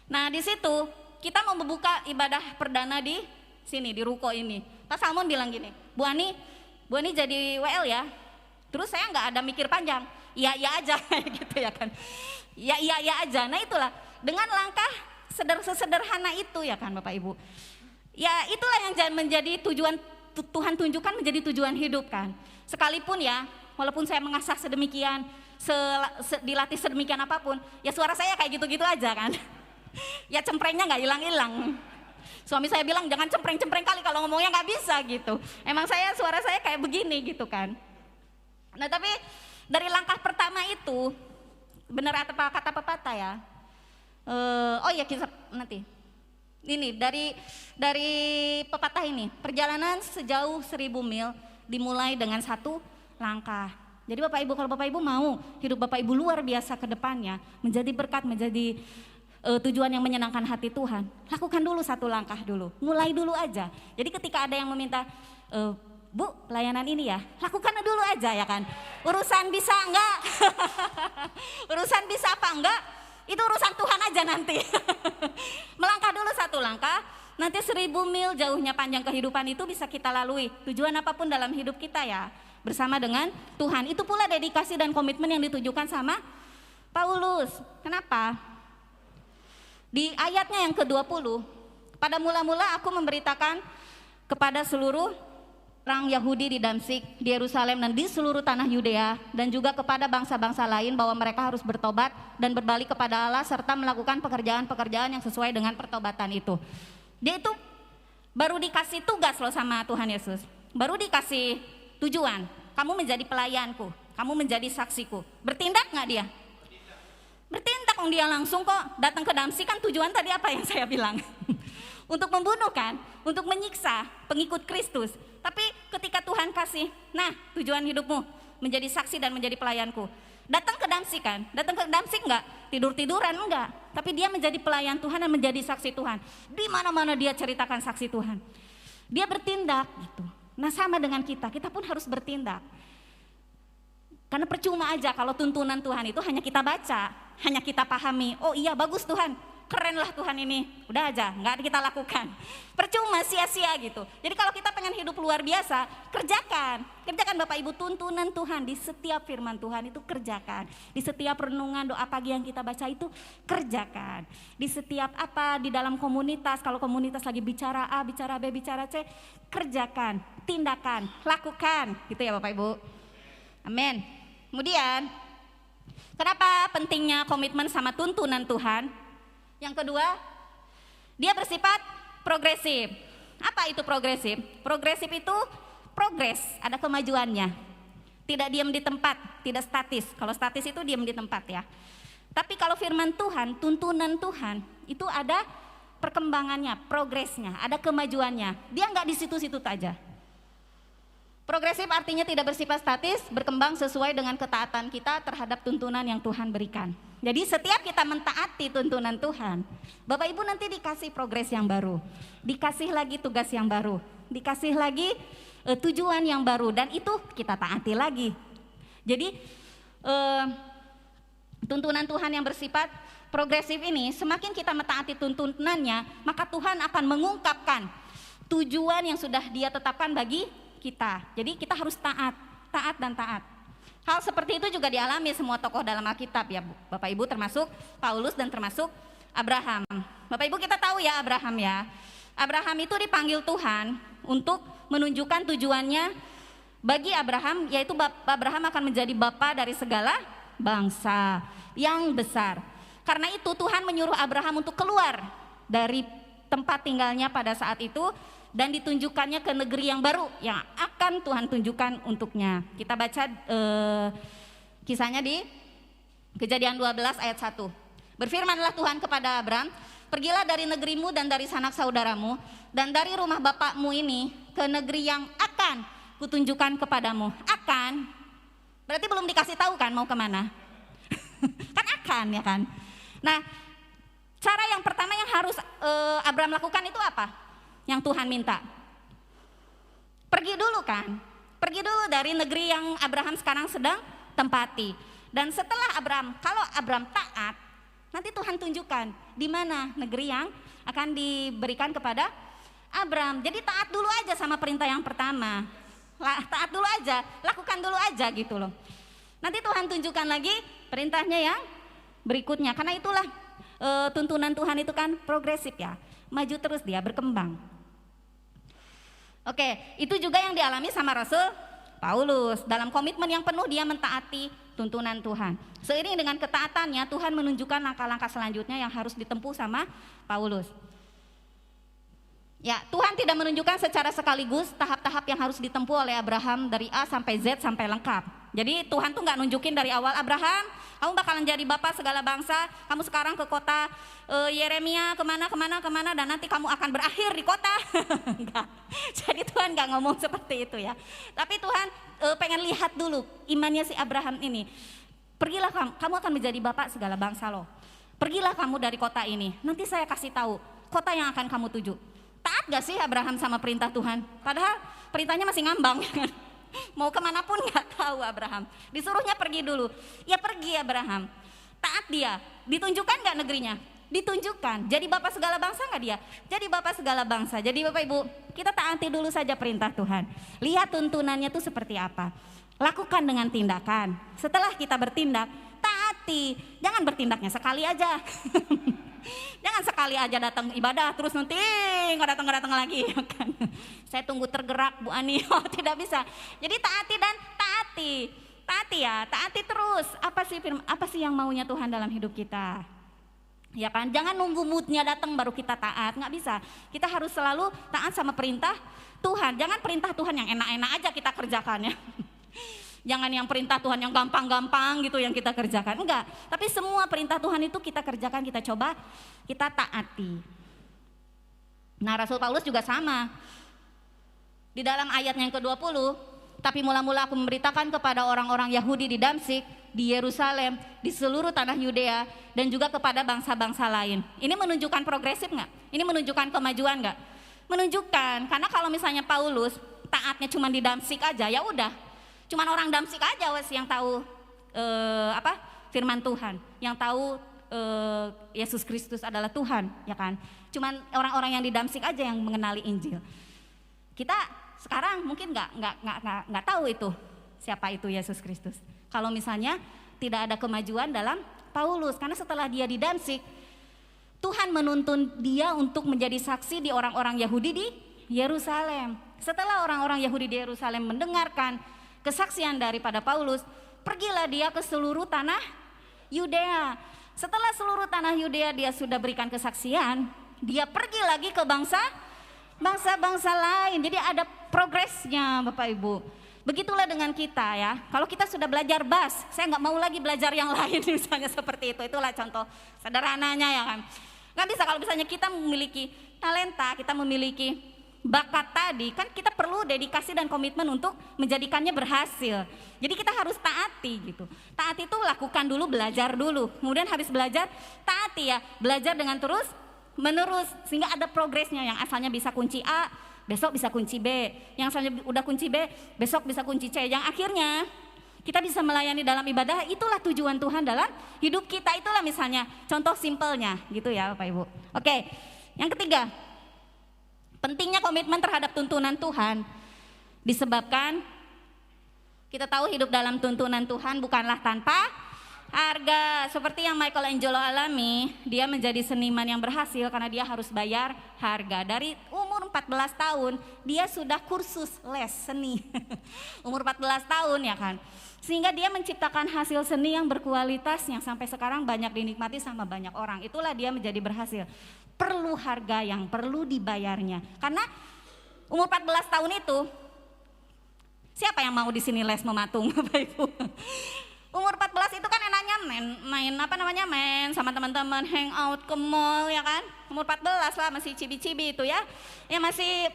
Nah di situ kita mau membuka ibadah perdana di sini, di ruko ini. Pak Salmon bilang gini, Bu Ani jadi WL ya. Terus saya nggak ada mikir panjang, iya aja gitu ya kan. Iya aja. Nah itulah dengan langkah sederhana itu ya kan Bapak Ibu. Ya itulah yang menjadi tujuan Tuhan tunjukkan, menjadi tujuan hidup kan. Sekalipun ya, walaupun saya mengasah sedemikian, dilatih sedemikian apapun, ya suara saya kayak gitu-gitu aja kan. Ya cemprengnya nggak hilang-hilang. Suami saya bilang jangan cempreng-cempreng kali kalau ngomongnya nggak bisa gitu. Emang suara saya kayak begini gitu kan. Nah tapi dari langkah pertama itu, benar apa kata pepatah ya. Oh ya kisah nanti. Ini dari pepatah ini, perjalanan sejauh 1000 mil dimulai dengan satu langkah. Jadi Bapak Ibu, kalau Bapak Ibu mau hidup Bapak Ibu luar biasa ke depannya, menjadi berkat, menjadi tujuan yang menyenangkan hati Tuhan, lakukan dulu satu langkah dulu, mulai dulu aja. Jadi ketika ada yang meminta, Bu pelayanan ini ya, lakukan dulu aja ya kan. Urusan bisa enggak, urusan bisa apa enggak, itu urusan Tuhan aja nanti. Melangkah dulu satu langkah, nanti 1000 mil jauhnya panjang kehidupan itu bisa kita lalui. Tujuan apapun dalam hidup kita ya, bersama dengan Tuhan. Itu pula dedikasi dan komitmen yang ditujukan sama Paulus. Kenapa? Di ayatnya yang ke-20, pada mula-mula aku memberitakan kepada seluruh orang Yahudi di Damsik, di Yerusalem dan di seluruh tanah Yudea, dan juga kepada bangsa-bangsa lain bahwa mereka harus bertobat dan berbalik kepada Allah serta melakukan pekerjaan-pekerjaan yang sesuai dengan pertobatan itu. Dia itu baru dikasih tugas loh sama Tuhan Yesus, baru dikasih tujuan, kamu menjadi pelayanku, kamu menjadi saksiku. Bertindak nggak dia? Bertindak, dia langsung kok datang ke Damsik. Kan tujuan tadi apa yang saya bilang? Untuk membunuh kan, untuk menyiksa pengikut Kristus. Tapi ketika Tuhan kasih, nah tujuan hidupmu menjadi saksi dan menjadi pelayanku. Datang ke Damsik kan, datang ke Damsik enggak tidur-tiduran, enggak. Tapi dia menjadi pelayan Tuhan dan menjadi saksi Tuhan. Di mana-mana dia ceritakan saksi Tuhan. Dia bertindak gitu. Nah sama dengan kita pun harus bertindak. Karena percuma aja kalau tuntunan Tuhan itu hanya kita baca, hanya kita pahami. Oh iya bagus Tuhan, keren lah Tuhan ini, udah aja nggak kita lakukan, percuma, sia-sia gitu. Jadi kalau kita pengen hidup luar biasa, kerjakan Bapak Ibu tuntunan Tuhan di setiap firman Tuhan itu kerjakan, di setiap renungan doa pagi yang kita baca itu kerjakan, di setiap apa di dalam komunitas, kalau komunitas lagi bicara A, bicara B, bicara C, kerjakan, tindakan, lakukan, gitu ya Bapak Ibu. Amin. Kemudian, kenapa pentingnya komitmen sama tuntunan Tuhan? Yang kedua, dia bersifat progresif. Apa itu progresif? Progresif itu progres, ada kemajuannya. Tidak diam di tempat, tidak statis. Kalau statis itu diam di tempat ya. Tapi kalau firman Tuhan, tuntunan Tuhan, itu ada perkembangannya, progresnya, ada kemajuannya. Dia nggak di situ-situ saja. Progresif artinya tidak bersifat statis, berkembang sesuai dengan ketaatan kita terhadap tuntunan yang Tuhan berikan. Jadi setiap kita mentaati tuntunan Tuhan, Bapak Ibu nanti dikasih progres yang baru, dikasih lagi tugas yang baru, dikasih lagi tujuan yang baru, dan itu kita taati lagi. Jadi tuntunan Tuhan yang bersifat progresif ini, semakin kita mentaati tuntunannya, maka Tuhan akan mengungkapkan tujuan yang sudah Dia tetapkan bagi kita. Jadi kita harus taat dan taat. Hal seperti itu juga dialami semua tokoh dalam Alkitab ya Bapak Ibu, termasuk Paulus dan termasuk Abraham. Bapak Ibu kita tahu ya Abraham ya. Abraham itu dipanggil Tuhan untuk menunjukkan tujuannya bagi Abraham, yaitu Abraham akan menjadi bapa dari segala bangsa yang besar. Karena itu Tuhan menyuruh Abraham untuk keluar dari tempat tinggalnya pada saat itu dan ditunjukkannya ke negeri yang baru yang akan Tuhan tunjukkan untuknya. Kita baca kisahnya di Kejadian 12 ayat 1. Berfirmanlah Tuhan kepada Abram, pergilah dari negerimu dan dari sanak saudaramu dan dari rumah bapakmu ini ke negeri yang akan kutunjukkan kepadamu. Akan, berarti belum dikasih tahu kan mau kemana? Kan akan ya kan. Nah, cara yang pertama yang harus Abram lakukan itu apa? Yang Tuhan minta. Pergi dulu kan. Pergi dulu dari negeri yang Abraham sekarang sedang tempati. Dan setelah kalau Abram taat, nanti Tuhan tunjukkan di mana negeri yang akan diberikan kepada Abram. Jadi taat dulu aja sama perintah yang pertama. Taat dulu aja, lakukan dulu aja gitu loh. Nanti Tuhan tunjukkan lagi perintahnya yang berikutnya. Karena itulah tuntunan Tuhan itu kan progresif ya. Maju terus dia, berkembang. Oke, itu juga yang dialami sama Rasul Paulus. Dalam komitmen yang penuh dia mentaati tuntunan Tuhan. Seiring dengan ketaatannya Tuhan menunjukkan langkah-langkah selanjutnya yang harus ditempuh sama Paulus. Ya, Tuhan tidak menunjukkan secara sekaligus tahap-tahap yang harus ditempuh oleh Abraham dari A sampai Z sampai lengkap. Jadi Tuhan tuh nggak nunjukin dari awal, Abraham, kamu bakalan jadi bapak segala bangsa, kamu sekarang ke kota Yeremia kemana dan nanti kamu akan berakhir di kota. Enggak. Jadi Tuhan nggak ngomong seperti itu ya. Tapi Tuhan pengen lihat dulu imannya si Abraham ini. Pergilah kamu akan menjadi bapak segala bangsa loh. Pergilah kamu dari kota ini, nanti saya kasih tahu kota yang akan kamu tuju. Taat gak sih Abraham sama perintah Tuhan? Padahal perintahnya masih ngambang. Mau kemanapun gak tahu Abraham. Disuruhnya pergi dulu. Ya pergi Abraham. Taat dia. Ditunjukkan gak negerinya? Ditunjukkan. Jadi bapak segala bangsa gak dia? Jadi bapak segala bangsa. Jadi Bapak Ibu, kita taati dulu saja perintah Tuhan. Lihat tuntunannya itu seperti apa. Lakukan dengan tindakan. Setelah kita bertindak, taati. Jangan bertindaknya sekali aja. Jangan sekali aja datang ibadah terus nanti nggak datang lagi ya kan. Saya tunggu tergerak Bu Ani. Oh, tidak bisa. Jadi taati dan taati ya, taati terus. Apa sih yang maunya Tuhan dalam hidup kita? Ya kan, jangan nunggu moodnya datang baru kita taat, nggak bisa. Kita harus selalu taat sama perintah Tuhan. Jangan perintah Tuhan yang enak-enak aja kita kerjakan ya. Jangan yang perintah Tuhan yang gampang-gampang gitu yang kita kerjakan. Enggak, tapi semua perintah Tuhan itu kita kerjakan, kita coba, kita taati. Nah Rasul Paulus juga sama. Di dalam ayatnya yang ke-20, tapi mula-mula aku memberitakan kepada orang-orang Yahudi di Damsyik, di Yerusalem, di seluruh tanah Yudea, dan juga kepada bangsa-bangsa lain. Ini menunjukkan progresif enggak? Ini menunjukkan kemajuan enggak? Menunjukkan, karena kalau misalnya Paulus taatnya cuma di Damsyik aja, ya udah. Cuman orang Damsyik aja wes yang tahu firman Tuhan, yang tahu Yesus Kristus adalah Tuhan, ya kan? Cuman orang-orang yang di Damsyik aja yang mengenali Injil. Kita sekarang mungkin nggak tahu itu siapa itu Yesus Kristus. Kalau misalnya tidak ada kemajuan dalam Paulus, karena setelah dia di Damsyik, Tuhan menuntun dia untuk menjadi saksi di orang-orang Yahudi di Yerusalem. Setelah orang-orang Yahudi di Yerusalem mendengarkan kesaksian daripada Paulus, pergilah dia ke seluruh tanah Yudea. Setelah seluruh tanah Yudea dia sudah berikan kesaksian, dia pergi lagi ke bangsa-bangsa lain. Jadi ada progresnya Bapak Ibu. Begitulah dengan kita ya. Kalau kita sudah belajar bas, saya nggak mau lagi belajar yang lain misalnya seperti itu. Itulah contoh sederhananya ya kan. Nggak bisa kalau misalnya kita memiliki talenta, kita memiliki bakat tadi, kan kita perlu dedikasi dan komitmen untuk menjadikannya berhasil. Jadi kita harus taati gitu. Taati itu lakukan dulu, belajar dulu. Kemudian habis belajar, taati ya. Belajar dengan terus menerus sehingga ada progresnya. Yang asalnya bisa kunci A, besok bisa kunci B. Yang asalnya udah kunci B, besok bisa kunci C. Yang akhirnya kita bisa melayani dalam ibadah. Itulah tujuan Tuhan dalam hidup kita. Itulah misalnya contoh simpelnya gitu ya Bapak Ibu. Oke, yang ketiga, pentingnya komitmen terhadap tuntunan Tuhan disebabkan Kita tahu hidup dalam tuntunan Tuhan bukanlah tanpa harga. Seperti yang Michelangelo alami, dia menjadi seniman yang berhasil karena dia harus bayar harga. Dari umur 14 tahun, dia sudah kursus les seni. Umur 14 tahun ya kan. Sehingga dia menciptakan hasil seni yang berkualitas yang sampai sekarang banyak dinikmati sama banyak orang. Itulah dia menjadi berhasil. Perlu harga yang perlu dibayarnya. Karena umur 14 tahun itu, siapa yang mau di sini les mematung, Bapak Ibu? Umur 14 itu kan enaknya main sama teman-teman, hangout ke mall ya kan. Umur 14 lah, masih cibi-cibi itu ya. Ya masih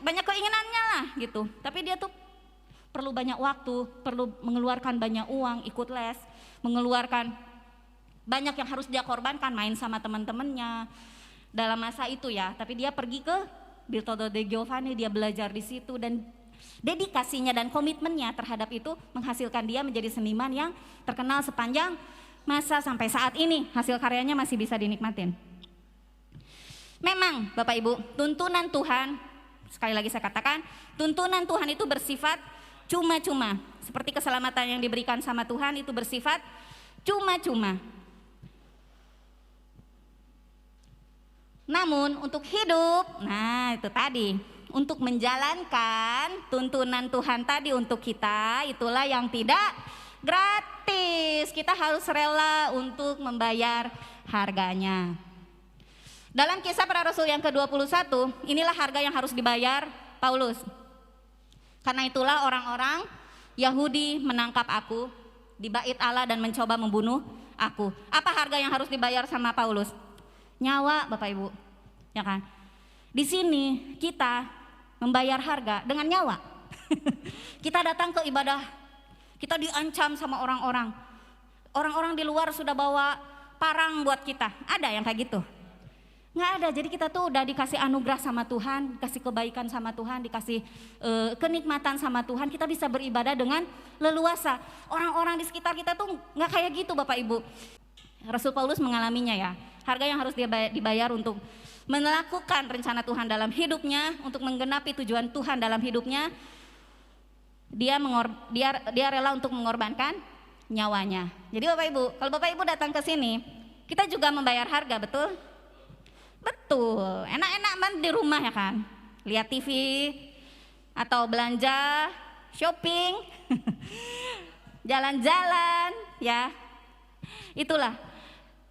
banyak keinginannya lah gitu. Tapi dia tuh perlu banyak waktu, perlu mengeluarkan banyak uang, ikut les, mengeluarkan banyak yang harus dia korbankan, main sama teman-temannya dalam masa itu ya. Tapi dia pergi ke Bertoldo de Giovanni, dia belajar di situ dan dedikasinya dan komitmennya terhadap itu menghasilkan dia menjadi seniman yang terkenal sepanjang masa sampai saat ini. Hasil karyanya masih bisa dinikmatin. Memang Bapak Ibu, tuntunan Tuhan, sekali lagi saya katakan, tuntunan Tuhan itu bersifat cuma-cuma. Seperti keselamatan yang diberikan sama Tuhan itu bersifat cuma-cuma. Namun untuk hidup, nah itu tadi, untuk menjalankan tuntunan Tuhan tadi untuk kita, itulah yang tidak gratis. Kita harus rela untuk membayar harganya. Dalam Kisah Para Rasul yang ke-21, inilah harga yang harus dibayar Paulus. Karena itulah orang-orang Yahudi menangkap aku di bait Allah dan mencoba membunuh aku. Apa harga yang harus dibayar sama Paulus? Nyawa, Bapak Ibu. Ya kan? Di sini kita membayar harga dengan nyawa. Kita datang ke ibadah, kita diancam sama orang-orang. Orang-orang di luar sudah bawa parang buat kita. Ada yang kayak gitu? Nggak ada. Jadi kita tuh udah dikasih anugerah sama Tuhan, dikasih kebaikan sama Tuhan, dikasih kenikmatan sama Tuhan. Kita bisa beribadah dengan leluasa. Orang-orang di sekitar kita tuh nggak kayak gitu, Bapak Ibu. Rasul Paulus mengalaminya ya. Harga yang harus dibayar untuk melakukan rencana Tuhan dalam hidupnya, untuk menggenapi tujuan Tuhan dalam hidupnya, dia rela untuk mengorbankan nyawanya. Jadi Bapak Ibu, kalau Bapak Ibu datang ke sini, kita juga membayar harga, betul? Betul, enak-enak banget di rumah ya kan, lihat TV atau belanja, shopping, jalan-jalan ya.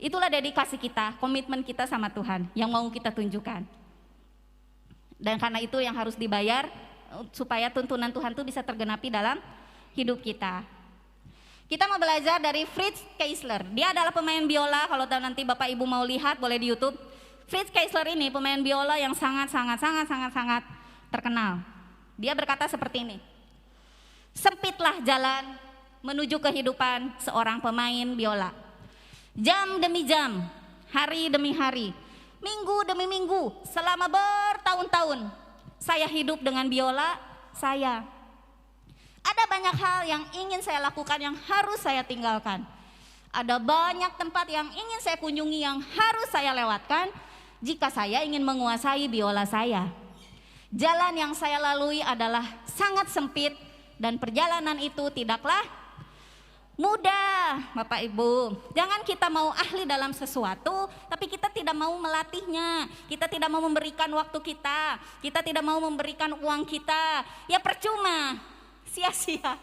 Itulah dedikasi kita, komitmen kita sama Tuhan yang mau kita tunjukkan. Dan karena itu yang harus dibayar supaya tuntunan Tuhan itu bisa tergenapi dalam hidup kita. Kita mau belajar dari Fritz Kreisler. Dia adalah pemain biola, kalau nanti Bapak Ibu mau lihat boleh di YouTube. Fritz Kreisler ini pemain biola yang sangat terkenal. Dia berkata seperti ini. Sempitlah jalan menuju kehidupan seorang pemain biola. Jam demi jam, hari demi hari, minggu demi minggu, selama bertahun-tahun saya hidup dengan biola saya. Ada banyak hal yang ingin saya lakukan yang harus saya tinggalkan. Ada banyak tempat yang ingin saya kunjungi yang harus saya lewatkan jika saya ingin menguasai biola saya. Jalan yang saya lalui adalah sangat sempit dan perjalanan itu tidaklah mudah, Bapak Ibu. Jangan kita mau ahli dalam sesuatu, tapi kita tidak mau melatihnya. Kita tidak mau memberikan waktu kita. Kita tidak mau memberikan uang kita. Ya percuma, sia-sia.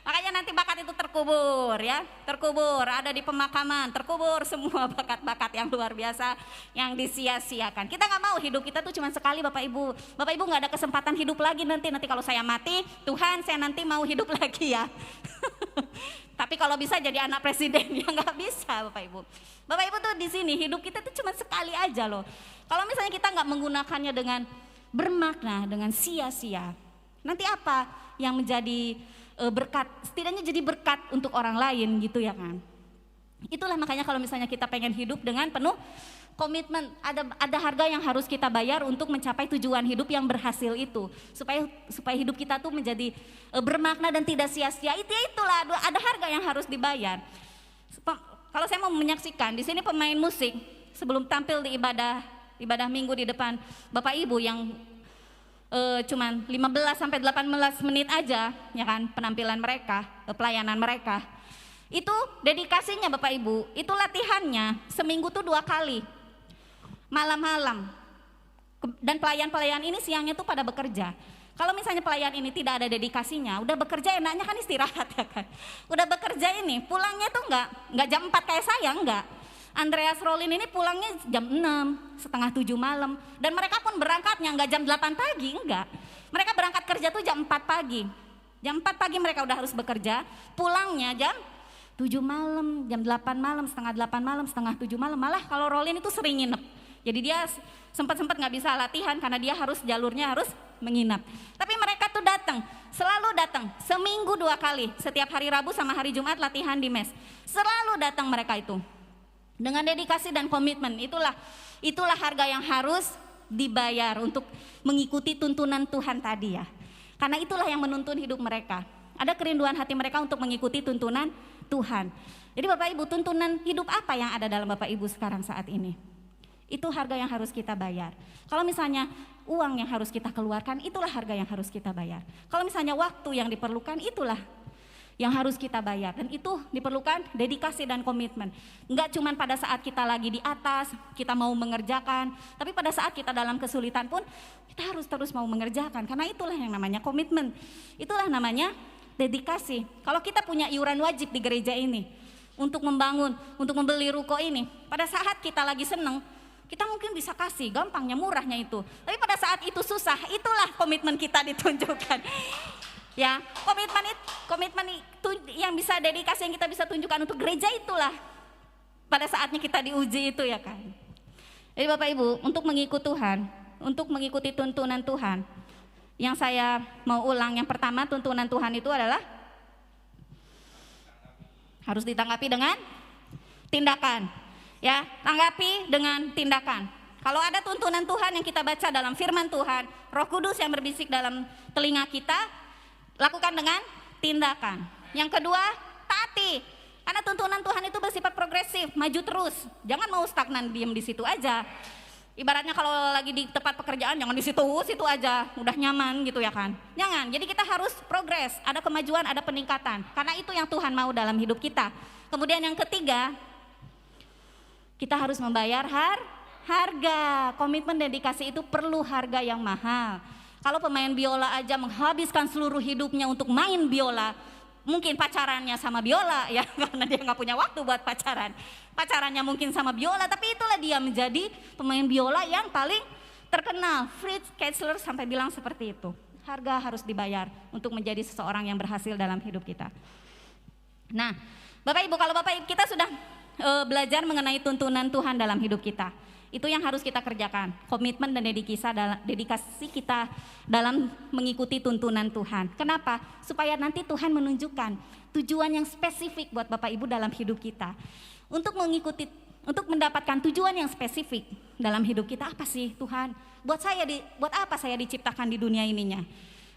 Makanya nanti bakat itu terkubur ya, terkubur, ada di pemakaman, terkubur semua bakat-bakat yang luar biasa yang disia-siakan. Kita nggak mau hidup kita tuh cuma sekali, Bapak Ibu. Bapak Ibu nggak ada kesempatan hidup lagi nanti kalau saya mati, Tuhan saya nanti mau hidup lagi ya. Tapi kalau bisa jadi anak presiden ya nggak bisa, Bapak Ibu. Bapak Ibu tuh di sini hidup kita tuh cuma sekali aja loh. Kalau misalnya kita nggak menggunakannya dengan bermakna, dengan sia-sia, nanti apa yang menjadi berkat, setidaknya jadi berkat untuk orang lain gitu ya kan. Itulah makanya kalau misalnya kita pengen hidup dengan penuh komitmen, ada harga yang harus kita bayar untuk mencapai tujuan hidup yang berhasil itu, supaya hidup kita tuh menjadi bermakna dan tidak sia-sia. Itulah ada harga yang harus dibayar. Kalau saya mau menyaksikan di sini pemain musik sebelum tampil di ibadah minggu di depan Bapak Ibu yang cuman 15 sampai 18 menit aja, ya kan, penampilan mereka, pelayanan mereka. Itu dedikasinya Bapak Ibu, itu latihannya seminggu tuh 2 kali, malam-malam. Dan pelayan-pelayan ini siangnya tuh pada bekerja. Kalau misalnya pelayan ini tidak ada dedikasinya, udah bekerja enaknya kan istirahat ya kan. Udah bekerja ini pulangnya tuh nggak jam 4 kayak saya, enggak. Andreas Rolin ini pulangnya jam 6, setengah 7 malam. Dan mereka pun berangkatnya nggak jam 8 pagi, enggak. Mereka berangkat kerja tuh jam 4 pagi. Jam 4 pagi mereka udah harus bekerja, pulangnya jam 7 malam, jam 8 malam, setengah 8 malam, setengah 7 malam. Malah kalau Rolin itu sering nginep. Jadi dia sempat nggak bisa latihan karena dia harus jalurnya harus menginap. Tapi mereka tuh datang, selalu datang, seminggu 2 kali. Setiap hari Rabu sama hari Jumat latihan di mes. Selalu datang mereka itu. Dengan dedikasi dan komitmen, itulah harga yang harus dibayar untuk mengikuti tuntunan Tuhan tadi ya. Karena itulah yang menuntun hidup mereka. Ada kerinduan hati mereka untuk mengikuti tuntunan Tuhan. Jadi Bapak Ibu, tuntunan hidup apa yang ada dalam Bapak Ibu sekarang saat ini? Itu harga yang harus kita bayar. Kalau misalnya uang yang harus kita keluarkan, itulah harga yang harus kita bayar. Kalau misalnya waktu yang diperlukan, itulah yang harus kita bayar. Dan itu diperlukan dedikasi dan komitmen. Enggak cuma pada saat kita lagi di atas, kita mau mengerjakan, tapi pada saat kita dalam kesulitan pun, kita harus terus mau mengerjakan. Karena itulah yang namanya komitmen. Itulah namanya dedikasi. Kalau kita punya iuran wajib di gereja ini, untuk membangun, untuk membeli ruko ini, pada saat kita lagi seneng, kita mungkin bisa kasih, gampangnya, murahnya itu. Tapi pada saat itu susah, itulah komitmen kita ditunjukkan. Ya, komitmen itu yang bisa dedikasi yang kita bisa tunjukkan untuk gereja itulah. Pada saatnya kita diuji itu ya kan. Jadi Bapak Ibu, untuk mengikut Tuhan, untuk mengikuti tuntunan Tuhan, yang saya mau ulang, yang pertama tuntunan Tuhan itu adalah harus ditanggapi dengan tindakan. Ya, tanggapi dengan tindakan. Kalau ada tuntunan Tuhan yang kita baca dalam firman Tuhan, Roh Kudus yang berbisik dalam telinga kita, lakukan dengan tindakan. Yang kedua, taati. Karena tuntunan Tuhan itu bersifat progresif, maju terus. Jangan mau stagnan, diam di situ aja. Ibaratnya kalau lagi di tempat pekerjaan, jangan di situ aja, udah nyaman gitu ya kan. Jangan, jadi kita harus progres, ada kemajuan, ada peningkatan. Karena itu yang Tuhan mau dalam hidup kita. Kemudian yang ketiga, kita harus membayar harga. Komitmen dedikasi itu perlu harga yang mahal. Kalau pemain biola aja menghabiskan seluruh hidupnya untuk main biola, mungkin pacarannya sama biola ya, karena dia nggak punya waktu buat pacaran. Pacarannya mungkin sama biola, tapi itulah dia menjadi pemain biola yang paling terkenal. Fritz Ketzler sampai bilang seperti itu. Harga harus dibayar untuk menjadi seseorang yang berhasil dalam hidup kita. Nah, Bapak Ibu, kalau Bapak Ibu kita sudah belajar mengenai tuntunan Tuhan dalam hidup kita, itu yang harus kita kerjakan, komitmen dan dedikasi kita dalam mengikuti tuntunan Tuhan. Kenapa? Supaya nanti Tuhan menunjukkan tujuan yang spesifik buat Bapak Ibu dalam hidup kita. Untuk mendapatkan tujuan yang spesifik dalam hidup kita, apa sih Tuhan? Buat apa saya diciptakan di dunia ininya?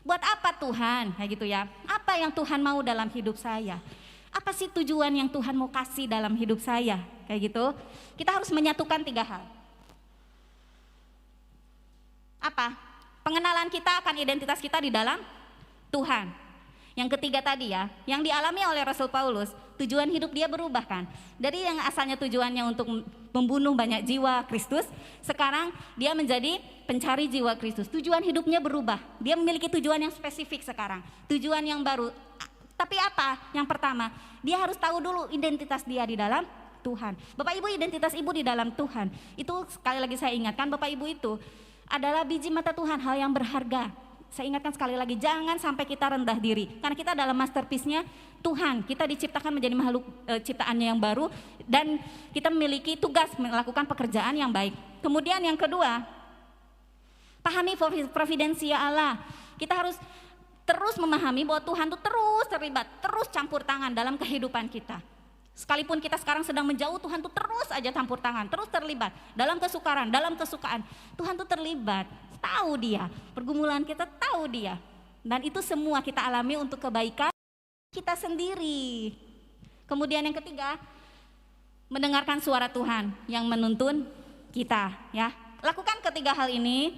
Buat apa Tuhan? Kayak gitu ya. Apa yang Tuhan mau dalam hidup saya? Apa sih tujuan yang Tuhan mau kasih dalam hidup saya? Kayak gitu. Kita harus menyatukan 3 hal. Apa? Pengenalan kita akan identitas kita di dalam Tuhan. Yang ketiga tadi ya, yang dialami oleh Rasul Paulus, tujuan hidup dia berubah kan. Dari yang asalnya tujuannya untuk membunuh banyak jiwa Kristus, sekarang dia menjadi pencari jiwa Kristus. Tujuan hidupnya berubah. Dia memiliki tujuan yang spesifik sekarang. Tujuan yang baru. Tapi apa? Yang pertama, dia harus tahu dulu identitas dia di dalam Tuhan. Bapak Ibu, identitas Ibu di dalam Tuhan. Itu sekali lagi saya ingatkan, Bapak Ibu itu adalah biji mata Tuhan, hal yang berharga. Saya ingatkan sekali lagi, jangan sampai kita rendah diri. Karena kita dalam masterpiece-nya Tuhan. Kita diciptakan menjadi makhluk ciptaannya yang baru. Dan kita memiliki tugas melakukan pekerjaan yang baik. Kemudian yang kedua, pahami providensia Allah. Kita harus terus memahami bahwa Tuhan itu terus terlibat, terus campur tangan dalam kehidupan kita. Sekalipun kita sekarang sedang menjauh, Tuhan tuh terus aja campur tangan, terus terlibat dalam kesukaran, dalam kesukaan. Tuhan tuh terlibat, tahu dia, pergumulan kita tahu dia. Dan itu semua kita alami untuk kebaikan kita sendiri. Kemudian yang ketiga, mendengarkan suara Tuhan yang menuntun kita ya. Lakukan ketiga hal ini,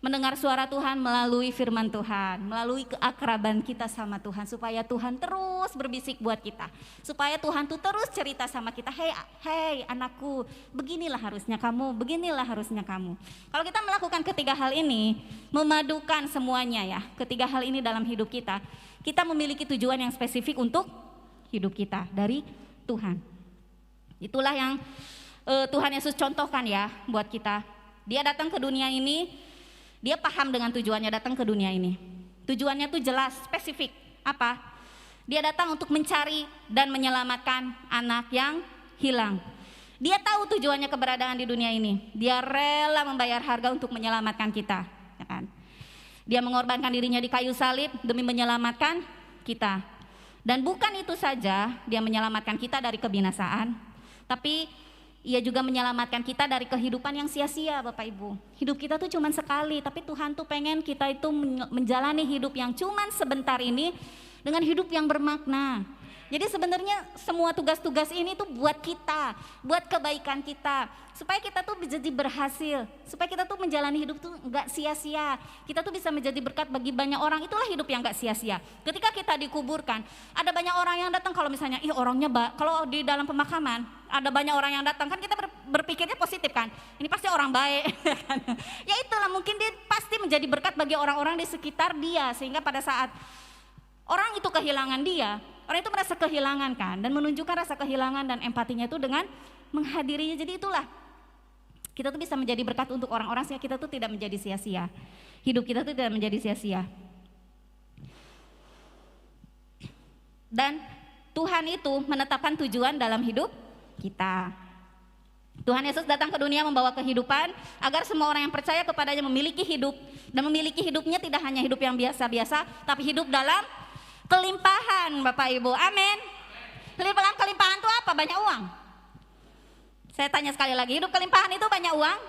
mendengar suara Tuhan melalui firman Tuhan, melalui keakraban kita sama Tuhan, supaya Tuhan terus berbisik buat kita, supaya Tuhan tuh terus cerita sama kita, hei anakku, beginilah harusnya kamu, beginilah harusnya kamu. Kalau kita melakukan ketiga hal ini, memadukan semuanya ya, ketiga hal ini dalam hidup kita, kita memiliki tujuan yang spesifik untuk hidup kita dari Tuhan. Itulah yang Tuhan Yesus contohkan ya buat kita. Dia datang ke dunia ini, dia paham dengan tujuannya datang ke dunia ini. Tujuannya tuh jelas, spesifik. Apa? Dia datang untuk mencari dan menyelamatkan anak yang hilang. Dia tahu tujuannya keberadaan di dunia ini. Dia rela membayar harga untuk menyelamatkan kita, ya kan? Dia mengorbankan dirinya di kayu salib demi menyelamatkan kita. Dan bukan itu saja, dia menyelamatkan kita dari kebinasaan, tapi Ia juga menyelamatkan kita dari kehidupan yang sia-sia, Bapak Ibu. Hidup kita tuh cuman sekali, tapi Tuhan tuh pengen kita itu menjalani hidup yang cuman sebentar ini dengan hidup yang bermakna. Jadi sebenarnya semua tugas-tugas ini tuh buat kita, buat kebaikan kita, supaya kita tuh jadi berhasil, supaya kita tuh menjalani hidup tuh nggak sia-sia. Kita tuh bisa menjadi berkat bagi banyak orang. Itulah hidup yang nggak sia-sia. Ketika kita dikuburkan, ada banyak orang yang datang. Kalau misalnya, orangnya kalau di dalam pemakaman ada banyak orang yang datang, kan kita berpikirnya positif kan. Ini pasti orang baik. Ya itulah, mungkin dia pasti menjadi berkat bagi orang-orang di sekitar dia, sehingga pada saat orang itu kehilangan dia, orang itu merasa kehilangan kan, dan menunjukkan rasa kehilangan dan empatinya itu dengan menghadirinya. Jadi itulah, kita tuh bisa menjadi berkat untuk orang-orang sehingga kita tuh tidak menjadi sia-sia. Hidup kita tuh tidak menjadi sia-sia. Dan Tuhan itu menetapkan tujuan dalam hidup kita. Tuhan Yesus datang ke dunia membawa kehidupan agar semua orang yang percaya kepadanya memiliki hidup, dan memiliki hidupnya tidak hanya hidup yang biasa-biasa, tapi hidup dalam kelimpahan, Bapak Ibu. Amin. Dalam kelimpahan itu apa? Banyak uang. Saya tanya sekali lagi, hidup kelimpahan itu banyak uang?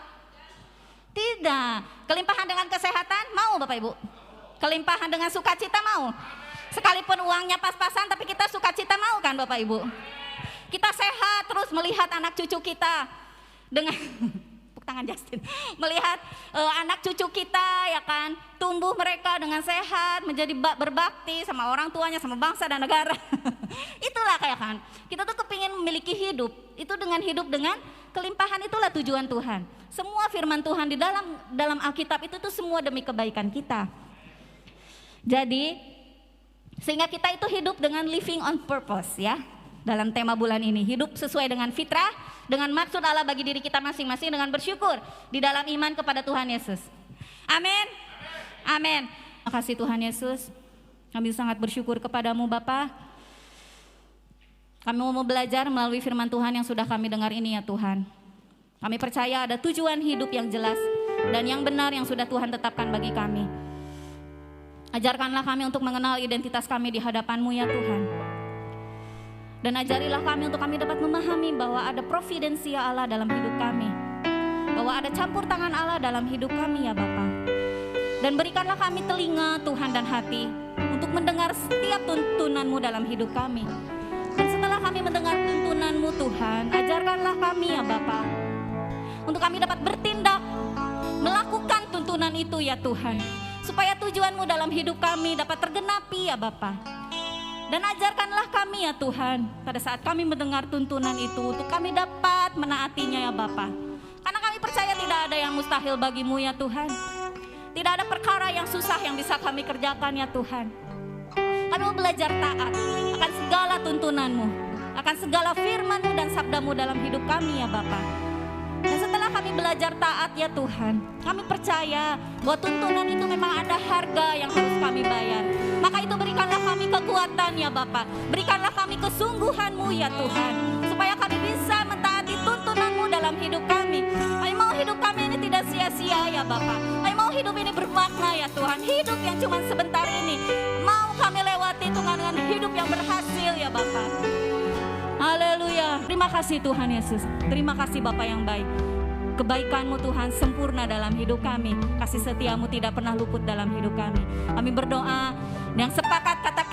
Tidak. Kelimpahan dengan kesehatan mau, Bapak Ibu? Kelimpahan dengan sukacita mau? Sekalipun uangnya pas-pasan, tapi kita sukacita mau kan, Bapak Ibu? Kita sehat terus melihat anak cucu kita dengan tangan Justin, melihat anak cucu kita ya kan tumbuh mereka dengan sehat, menjadi berbakti sama orang tuanya, sama bangsa dan negara. Itulah kayak kan kita tuh kepingin memiliki hidup itu dengan hidup dengan kelimpahan. Itulah tujuan Tuhan. Semua firman Tuhan di dalam Alkitab itu tuh semua demi kebaikan kita. Jadi sehingga kita itu hidup dengan living on purpose ya. Dalam tema bulan ini, hidup sesuai dengan fitrah, dengan maksud Allah bagi diri kita masing-masing, dengan bersyukur di dalam iman kepada Tuhan Yesus. Amin. Amin. Terima kasih Tuhan Yesus. Kami sangat bersyukur kepadamu Bapa. Kami mau belajar melalui firman Tuhan yang sudah kami dengar ini ya Tuhan. Kami percaya ada tujuan hidup yang jelas dan yang benar yang sudah Tuhan tetapkan bagi kami. Ajarkanlah kami untuk mengenal identitas kami di hadapan-Mu ya Tuhan. Dan ajarilah kami untuk kami dapat memahami bahwa ada providensia Allah dalam hidup kami, bahwa ada campur tangan Allah dalam hidup kami ya Bapa. Dan berikanlah kami telinga Tuhan dan hati untuk mendengar setiap tuntunan-Mu dalam hidup kami. Dan setelah kami mendengar tuntunan-Mu Tuhan, ajarkanlah kami ya Bapa, untuk kami dapat bertindak, melakukan tuntunan itu ya Tuhan, supaya tujuan-Mu dalam hidup kami dapat tergenapi ya Bapa. Dan ajarkanlah kami ya Tuhan, pada saat kami mendengar tuntunan itu, untuk kami dapat menaatinya ya Bapa. Karena kami percaya tidak ada yang mustahil bagi-Mu ya Tuhan. Tidak ada perkara yang susah yang bisa kami kerjakan ya Tuhan. Kami mau belajar taat akan segala tuntunan-Mu, akan segala firman-Mu dan sabda-Mu dalam hidup kami ya Bapa. Dan setelah kami belajar taat ya Tuhan, kami percaya bahwa tuntunan itu memang ada harga yang harus kami bayar. Maka itu berikanlah kami kekuatan ya Bapa, berikanlah kami kesungguhan-Mu ya Tuhan, supaya kami bisa mentaati tuntunan-Mu dalam hidup kami. Kami mau hidup kami ini tidak sia-sia ya Bapa. Kami mau hidup ini bermakna ya Tuhan. Hidup yang cuma sebentar ini mau kami lewati Tuhan dengan hidup yang berhasil ya Bapa. Haleluya. Terima kasih Tuhan Yesus. Terima kasih Bapa yang baik. Kebaikan-Mu Tuhan sempurna dalam hidup kami. Kasih setia-Mu tidak pernah luput dalam hidup kami. Kami berdoa yang sepakat kata